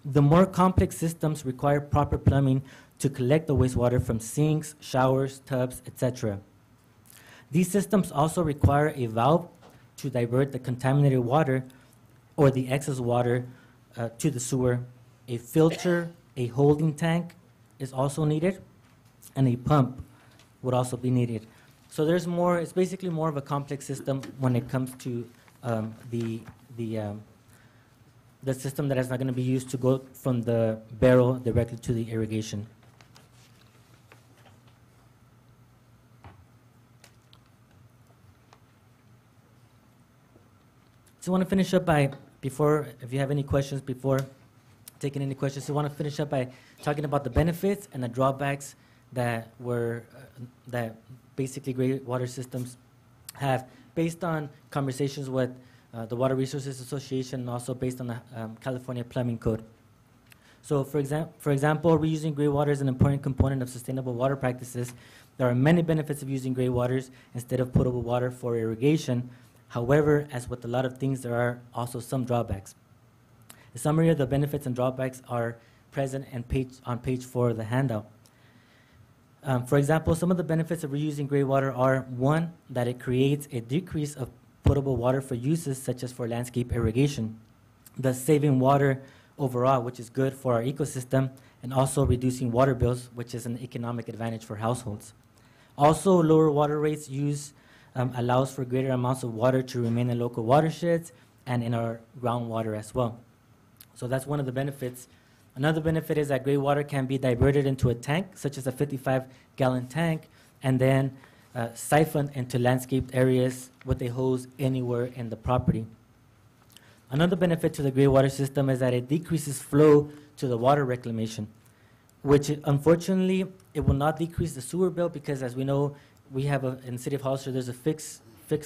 The more complex systems require proper plumbing to collect the wastewater from sinks, showers, tubs, etc. These systems also require a valve to divert the contaminated water or the excess water to the sewer. A filter, a holding tank is also needed, and a pump would also be needed. So there's more, it's basically more of a complex system when it comes to the system that is not going to be used to go from the barrel directly to the irrigation. So I want to finish up by, before, if you have any questions, before taking any questions, I want to finish up by talking about the benefits and the drawbacks that that basically gray water systems have, based on conversations with the Water Resources Association, and also based on the California Plumbing Code. So for example, reusing gray water is an important component of sustainable water practices. There are many benefits of using gray waters instead of potable water for irrigation. However, as with a lot of things, there are also some drawbacks. A summary of the benefits and drawbacks are present on page 4 of the handout. For example, some of the benefits of reusing gray water are, one, that it creates a decrease of potable water for uses such as for landscape irrigation, thus saving water overall, which is good for our ecosystem, and also reducing water bills, which is an economic advantage for households. Also, lower water rates allows for greater amounts of water to remain in local watersheds and in our groundwater as well. So that's one of the benefits. Another benefit is that gray water can be diverted into a tank, such as a 55-gallon tank, and then siphoned into landscaped areas with a hose anywhere in the property. Another benefit to the gray water system is that it decreases flow to the water reclamation, which unfortunately, it will not decrease the sewer bill because, as we know, we have in the city of Hollister, there's a fixed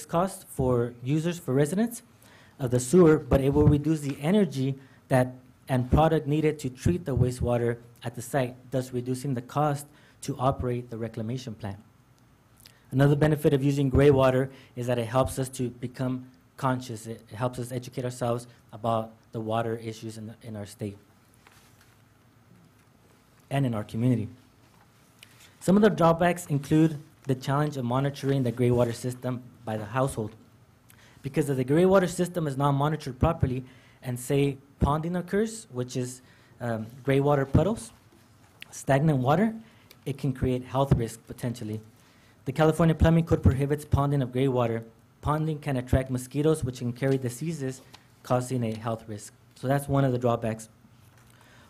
cost for users, for residents of the sewer, but it will reduce the energy and product needed to treat the wastewater at the site, thus reducing the cost to operate the reclamation plant. Another benefit of using gray water is that it helps us to become conscious. It helps us educate ourselves about the water issues in our state and in our community. Some of the drawbacks include the challenge of monitoring the gray water system by the household. Because if the gray water system is not monitored properly, and say ponding occurs, which is gray water puddles, stagnant water, it can create health risk potentially. The California Plumbing Code prohibits ponding of gray water. Ponding can attract mosquitoes, which can carry diseases, causing a health risk. So that's one of the drawbacks.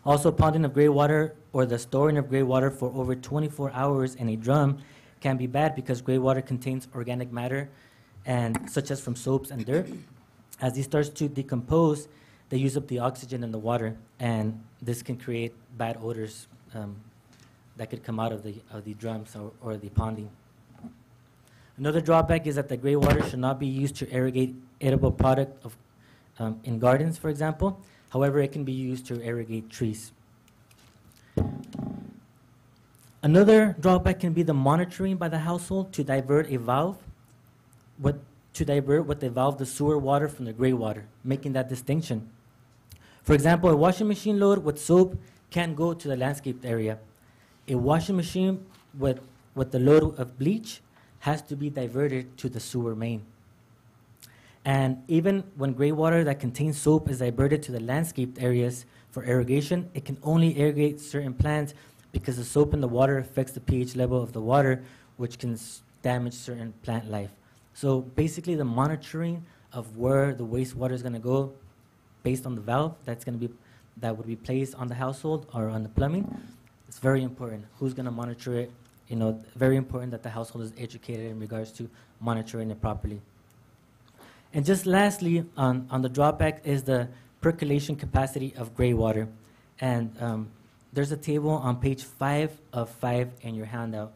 Also, ponding of gray water or the storing of gray water for over 24 hours in a drum can be bad because gray water contains organic matter, and such as from soaps and dirt. As these starts to decompose, they use up the oxygen in the water, and this can create bad odors that could come out of the drums or the ponding. Another drawback is that the gray water should not be used to irrigate edible product in gardens, for example. However, it can be used to irrigate trees. Another drawback can be the monitoring by the household to divert a valve, to divert with the valve the sewer water from the gray water, making that distinction. For example, a washing machine load with soap can go to the landscaped area. A washing machine with the load of bleach has to be diverted to the sewer main. And even when gray water that contains soap is diverted to the landscaped areas for irrigation, it can only irrigate certain plants because the soap in the water affects the pH level of the water, which can damage certain plant life. So basically the monitoring of where the wastewater is going to go based on the valve that would be placed on the household or on the plumbing, it's very important. Who's going to monitor it? You know, very important that the household is educated in regards to monitoring it properly. And just lastly, on the drawback is the percolation capacity of gray water. And there's a table on page 5 of 5 in your handout.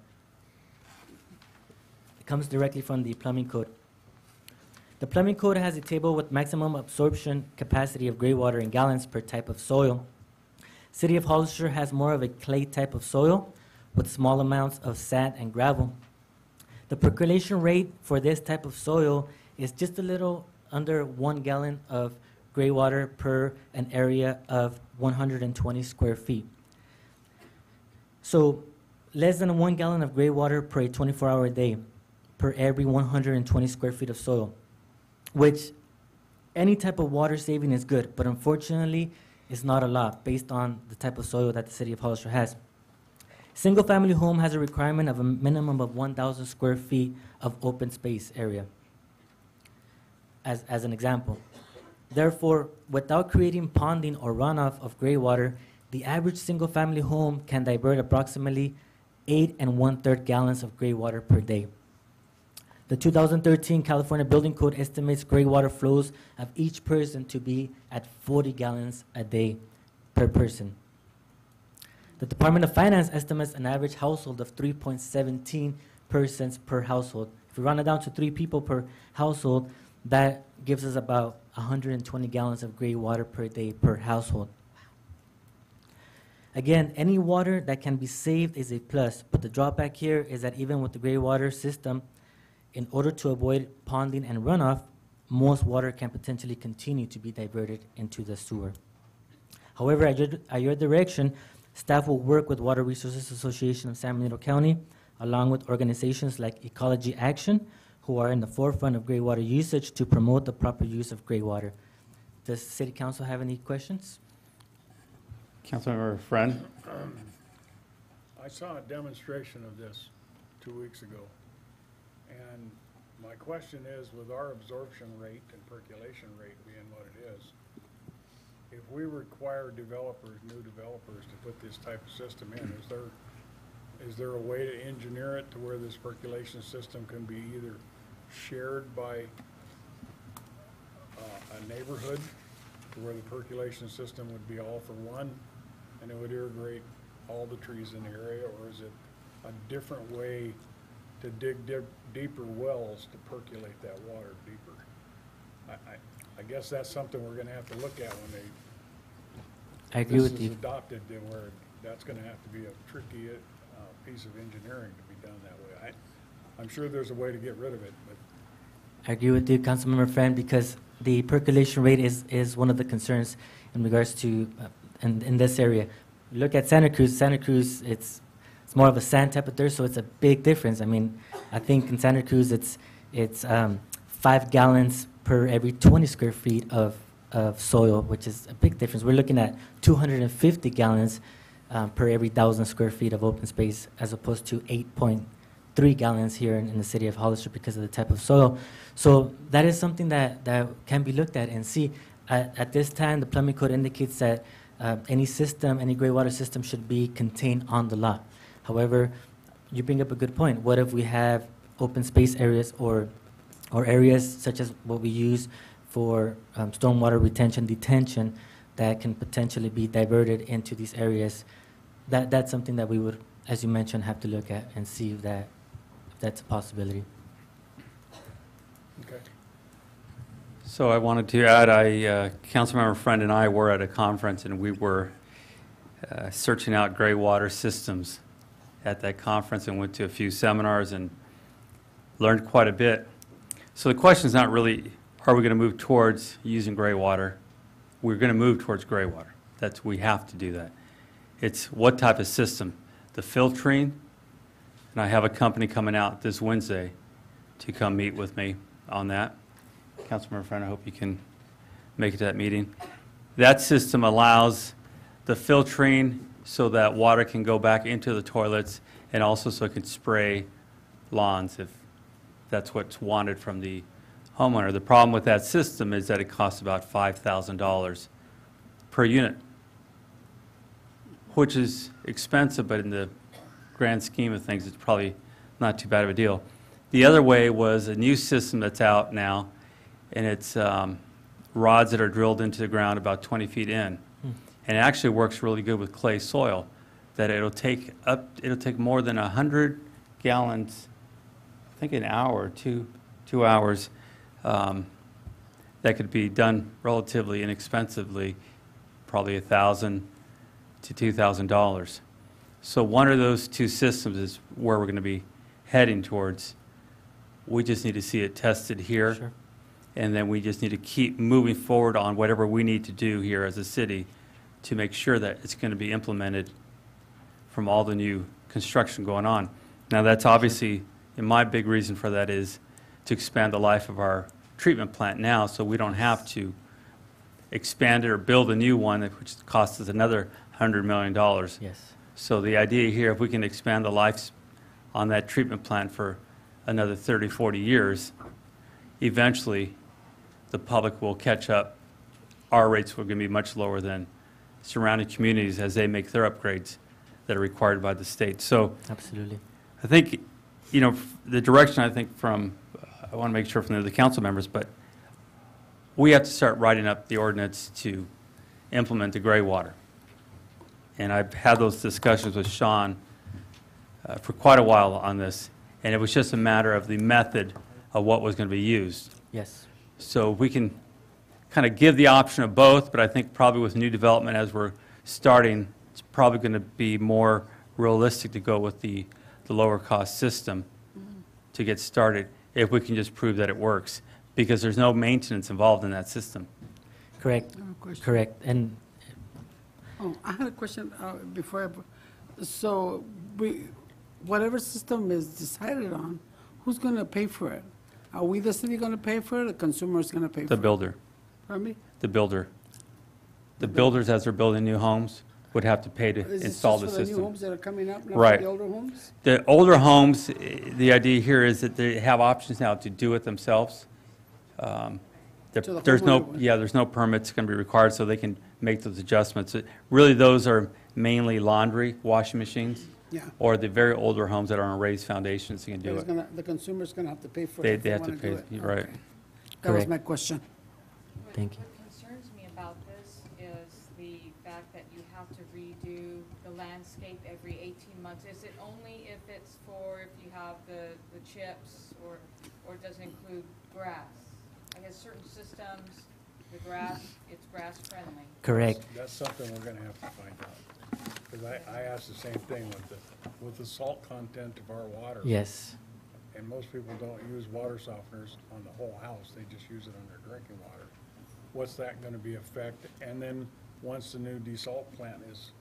It comes directly from the Plumbing Code. The Plumbing Code has a table with maximum absorption capacity of gray water in gallons per type of soil. City of Hollister has more of a clay type of soil, with small amounts of sand and gravel. The percolation rate for this type of soil is just a little under 1 gallon of gray water per an area of 120 square feet. So less than 1 gallon of gray water per a 24-hour day per every 120 square feet of soil, which any type of water saving is good, but unfortunately it's not a lot based on the type of soil that the city of Hollister has. Single-family home has a requirement of a minimum of 1,000 square feet of open space area, as an example. Therefore, without creating ponding or runoff of gray water, the average single-family home can divert approximately 8 1/3 gallons of gray water per day. The 2013 California Building Code estimates gray water flows of each person to be at 40 gallons a day per person. The Department of Finance estimates an average household of 3.17 persons per household. If we run it down to 3 people per household, that gives us about 120 gallons of gray water per day per household. Again, any water that can be saved is a plus, but the drawback here is that even with the gray water system, in order to avoid ponding and runoff, most water can potentially continue to be diverted into the sewer. However, at your direction, staff will work with Water Resources Association of San Benito County, along with organizations like Ecology Action, who are in the forefront of gray water usage to promote the proper use of gray water. Does City Council have any questions? Councilmember Friend? I saw a demonstration of this 2 weeks ago. And my question is, with our absorption rate and percolation rate being what it is, if we require developers, new developers, to put this type of system in, is there a way to engineer it to where this percolation system can be either shared by a neighborhood, to where the percolation system would be all for one, and it would irrigate all the trees in the area, or is it a different way to dig deeper wells to percolate that water deeper? I guess that's something we're gonna have to look at when I agree with this you. is adopted, then where that's gonna have to be a tricky piece of engineering to be done that way. I'm sure there's a way to get rid of it, but I agree with you, Councilmember Friend, because the percolation rate is one of the concerns in regards to in this area. Look at Santa Cruz. Santa Cruz, it's more of a sand type of dirt, so it's a big difference. I mean, I think in Santa Cruz it's 5 gallons per every 20 square feet of soil, which is a big difference. We're looking at 250 gallons per every 1,000 square feet of open space, as opposed to 8.3 gallons here in the city of Hollister because of the type of soil. So that is something that can be looked at and see. At this time, the plumbing code indicates that any system, any gray water system should be contained on the lot. However, you bring up a good point. What if we have open space areas or areas such as what we use for stormwater retention, detention, that can potentially be diverted into these areas? That's something that we would, as you mentioned, have to look at and see if that's a possibility. okay. So I wanted to add, Councilmember Friend and I were at a conference, and we were searching out gray water systems at that conference, and went to a few seminars and learned quite a bit. So the question is not really, are we going to move towards using gray water? We're going to move towards gray water. We have to do that. It's what type of system? The filtering, and I have a company coming out this Wednesday to come meet with me on that. Councilmember Friend, I hope you can make it to that meeting. That system allows the filtering so that water can go back into the toilets, and also so it can spray lawns if that's what's wanted from the homeowner. The problem with that system is that it costs about $5,000 per unit, which is expensive, but in the grand scheme of things, it's probably not too bad of a deal. The other way was a new system that's out now, and it's rods that are drilled into the ground about 20 feet in. And it actually works really good with clay soil, that it'll take more than 100 gallons, I think an hour, 2 hours, that could be done relatively inexpensively, probably $1,000 to $2,000. So one of those two systems is where we're going to be heading towards. We just need to see it tested here. Sure. And then we just need to keep moving forward on whatever we need to do here as a city to make sure that it's going to be implemented from all the new construction going on. Now, that's obviously, and my big reason for that is to expand the life of our treatment plant now, so we don't have to expand it or build a new one, which costs us another $100 million. Yes. So the idea here, if we can expand the life on that treatment plant for another 30, 40 years, eventually the public will catch up. Our rates will going to be much lower than surrounding communities as they make their upgrades that are required by the state. So Absolutely. I think, you know, the direction I think from, I want to make sure from the council members, but we have to start writing up the ordinance to implement the gray water. And I've had those discussions with Sean for quite a while on this, and it was just a matter of the method of what was going to be used. Yes. So we can kind of give the option of both, but I think probably with new development as we're starting, it's probably going to be more realistic to go with the lower cost system to get started if we can just prove that it works, because there's no maintenance involved in that system. Correct. I have a question. Correct. And Oh, I had a question before so whatever system is decided on, who's going to pay for it? Are we, the city, going to pay for it, or the consumer is going to pay for The it? builder, Pardon me? the builder. The builders, as they're building new homes, would have to pay to Is this install the just for the new system. homes that are coming up, not Right. for the older homes? The older homes, the idea here is that they have options now to do it themselves. So the There's no, homeowner would- yeah, there's no permits going to be required, so they can make those adjustments. Really, those are mainly laundry, washing machines, Yeah. or the very older homes that are on raised foundations, you can But do it's it. gonna, the consumer's going to have to pay for They- it if they they have to want to do it. pay, right. Okay. That was Correct. my question. Thank you. What concerns me about this is the fact that you have to redo the landscape every 18 months. Is it only if it's for, if you have the chips, or does it include grass? I guess certain systems, the grass, it's grass friendly. correct. That's something we're gonna have to find out. Because I asked the same thing with the salt content of our water. Yes. And most people don't use water softeners on the whole house, they just use it on their drinking water. What's that gonna be affect? And then, once the new desalt plant is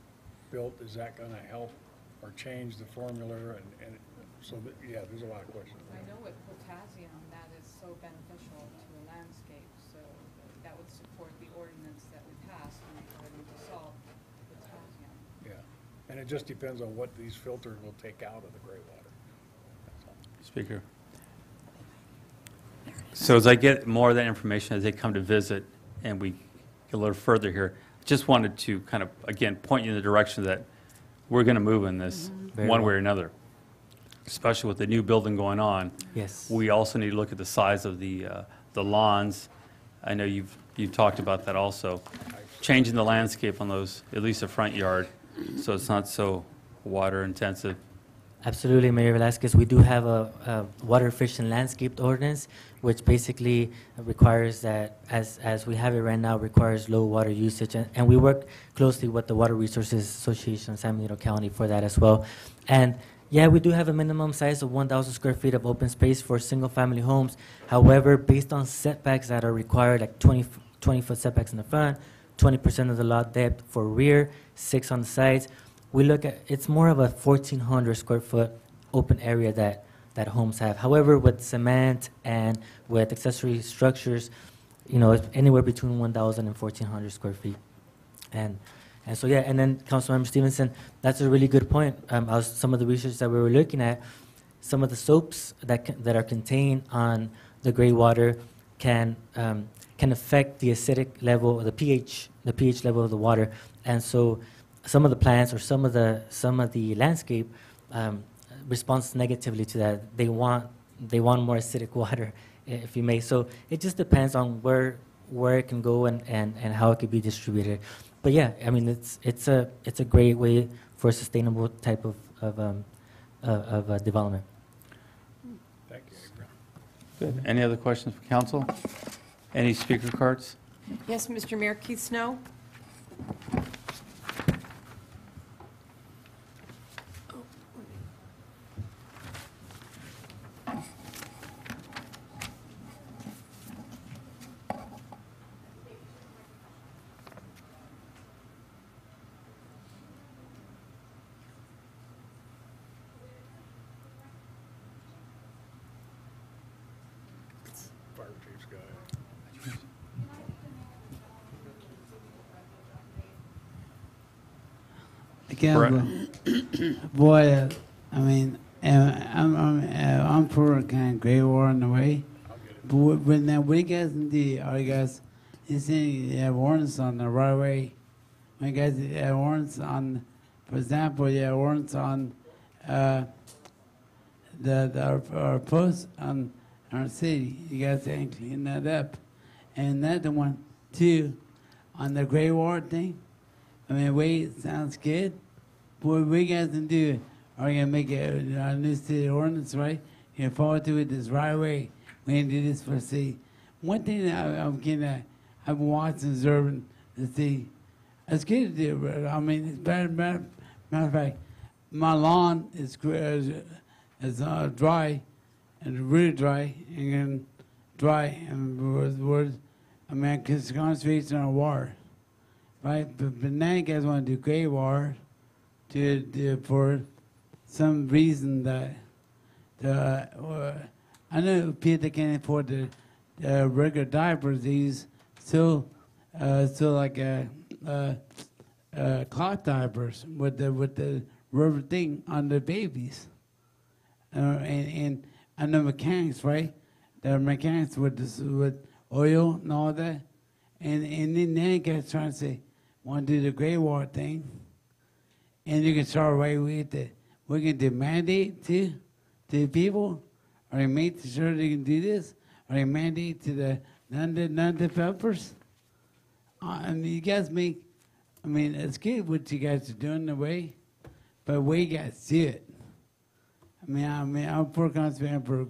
built, is that gonna help or change the formula? And so, yeah, there's a lot of questions. I know with potassium, that is so beneficial to the landscape, so that would support the ordinance that we passed regarding the salt, potassium. Yeah, and it just depends on what these filters will take out of the gray water. That's all. Speaker. So as I get more of that information, as they come to visit, and we get a little further here, just wanted to kind of, again, point you in the direction that we're going to move in this, Very one way well. or another, especially with the new building going on. Yes. We also need to look at the size of the lawns. I know you've talked about that also. Changing the landscape on those, at least the front yard, so it's not so water intensive. Absolutely, Mayor Velasquez. We do have a water efficient landscaped ordinance, which basically requires that, as we have it right now, requires low water usage. And we work closely with the Water Resources Association of San Benito County for that as well. And yeah, we do have a minimum size of 1,000 square feet of open space for single-family homes. However, based on setbacks that are required, like 20-foot setbacks in the front, 20% of the lot depth for rear, 6 on the sides, we look at, it's more of a 1,400 square foot open area that homes have. However, with cement and with accessory structures, you know, it's anywhere between 1,000 and 1,400 square feet. And so, yeah, and then Councilmember Stevenson, that's a really good point. Some of the research that we were looking at, some of the soaps that are contained on the gray water can affect the acidic level, the pH level of the water. And so some of the plants or some of the landscape responds negatively to that. They want more acidic water, if you may. So it just depends on where it can go and how it could be distributed. But yeah, I mean it's a great way for a sustainable type of development. Thank you, April. Good. Any other questions for council? Any speaker cards? Yes, Mr. Mayor, Keith Snow? Boy, I mean, I'm for a kind of gray war in a way. But when now we guys are you guys, you see, you have warrants on the right way. When you guys have warrants on, for example, you have warrants on our posts on our city. You guys can clean that up. And another one, too, on the gray war thing. I mean, wait, sounds good. But what we guys can do, are you going to make a new city ordinance, right? You can follow through with this right away. We can do this for city. One thing that I'm getting at, I've been watching, observing the city. It's good to do, but I mean, it's better. Matter of fact, my lawn is dry, and really dry, and dry, and I mean, because conservation on water, right? But now you guys want to do gray water for some reason that I know people can't afford the regular diapers. They use still like cloth diapers with the rubber thing on the babies. And I know mechanics, right? There are mechanics with oil and all that. And then you guys trying to say, want to do the gray water thing. And you can start right with it. We can do mandate to the people, or you make sure they can do this, or you mandate to the non-developers. And you guys make, I mean, it's good what you guys are doing in a way, but we guys do it. I mean, I'm for conservation for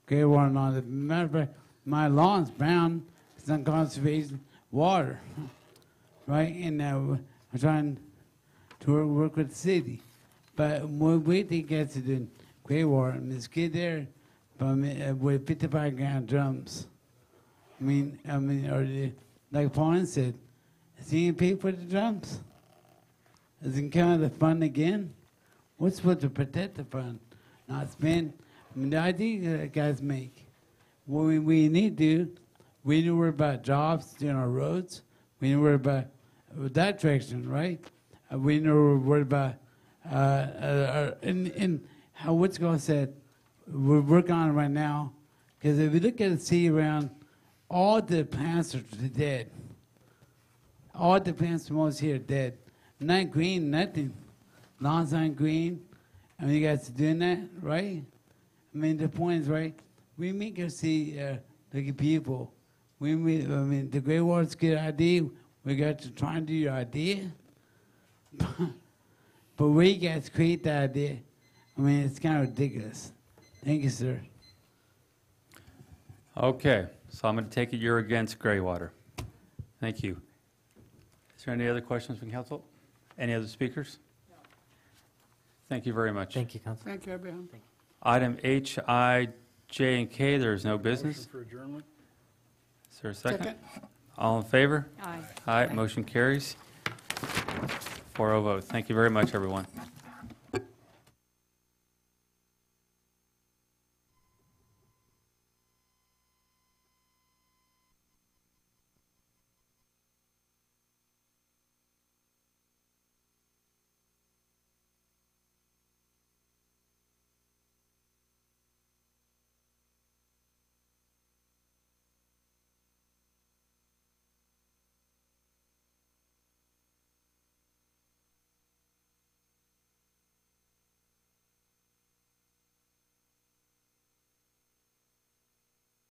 gray water and all that. Matter of fact, my lawn's brown because I'm conservation water, right? And we're trying to work with the city. But what we think you guys are doing gray water, and it's good there, but with 55 gallon drums. I mean, or like Paul said, is he going to pay for the drums? Is it kind of the fund again? What's supposed to protect the fund? Not spend. I mean, the idea that guys make. What we need to do, we need to worry about jobs in our roads. We need to worry about that direction, right? We need to worry about, how what's going said, we're working on it right now. Because if you look at the city around, all the plants are dead. All the plants most here are dead. Not green, nothing. Lawns aren't green. I mean, you guys are doing that, right? I mean, the point is, right, we make us see like people. I mean, the Great Water's a good idea. We got to try and do your idea. But we guys create the idea. I mean, it's kind of ridiculous. Thank you, sir. Okay, so I'm going to take it you're against gray water. Thank you. Is there any other questions from council? Any other speakers? No. Thank you very much. Thank you, Council. Thank you, Abraham. Item H, I, J, and K, there is no business. Motion for adjournment? Is there a second? All in favor? Aye. Aye, motion carries. 4-0 vote. Thank you very much, everyone.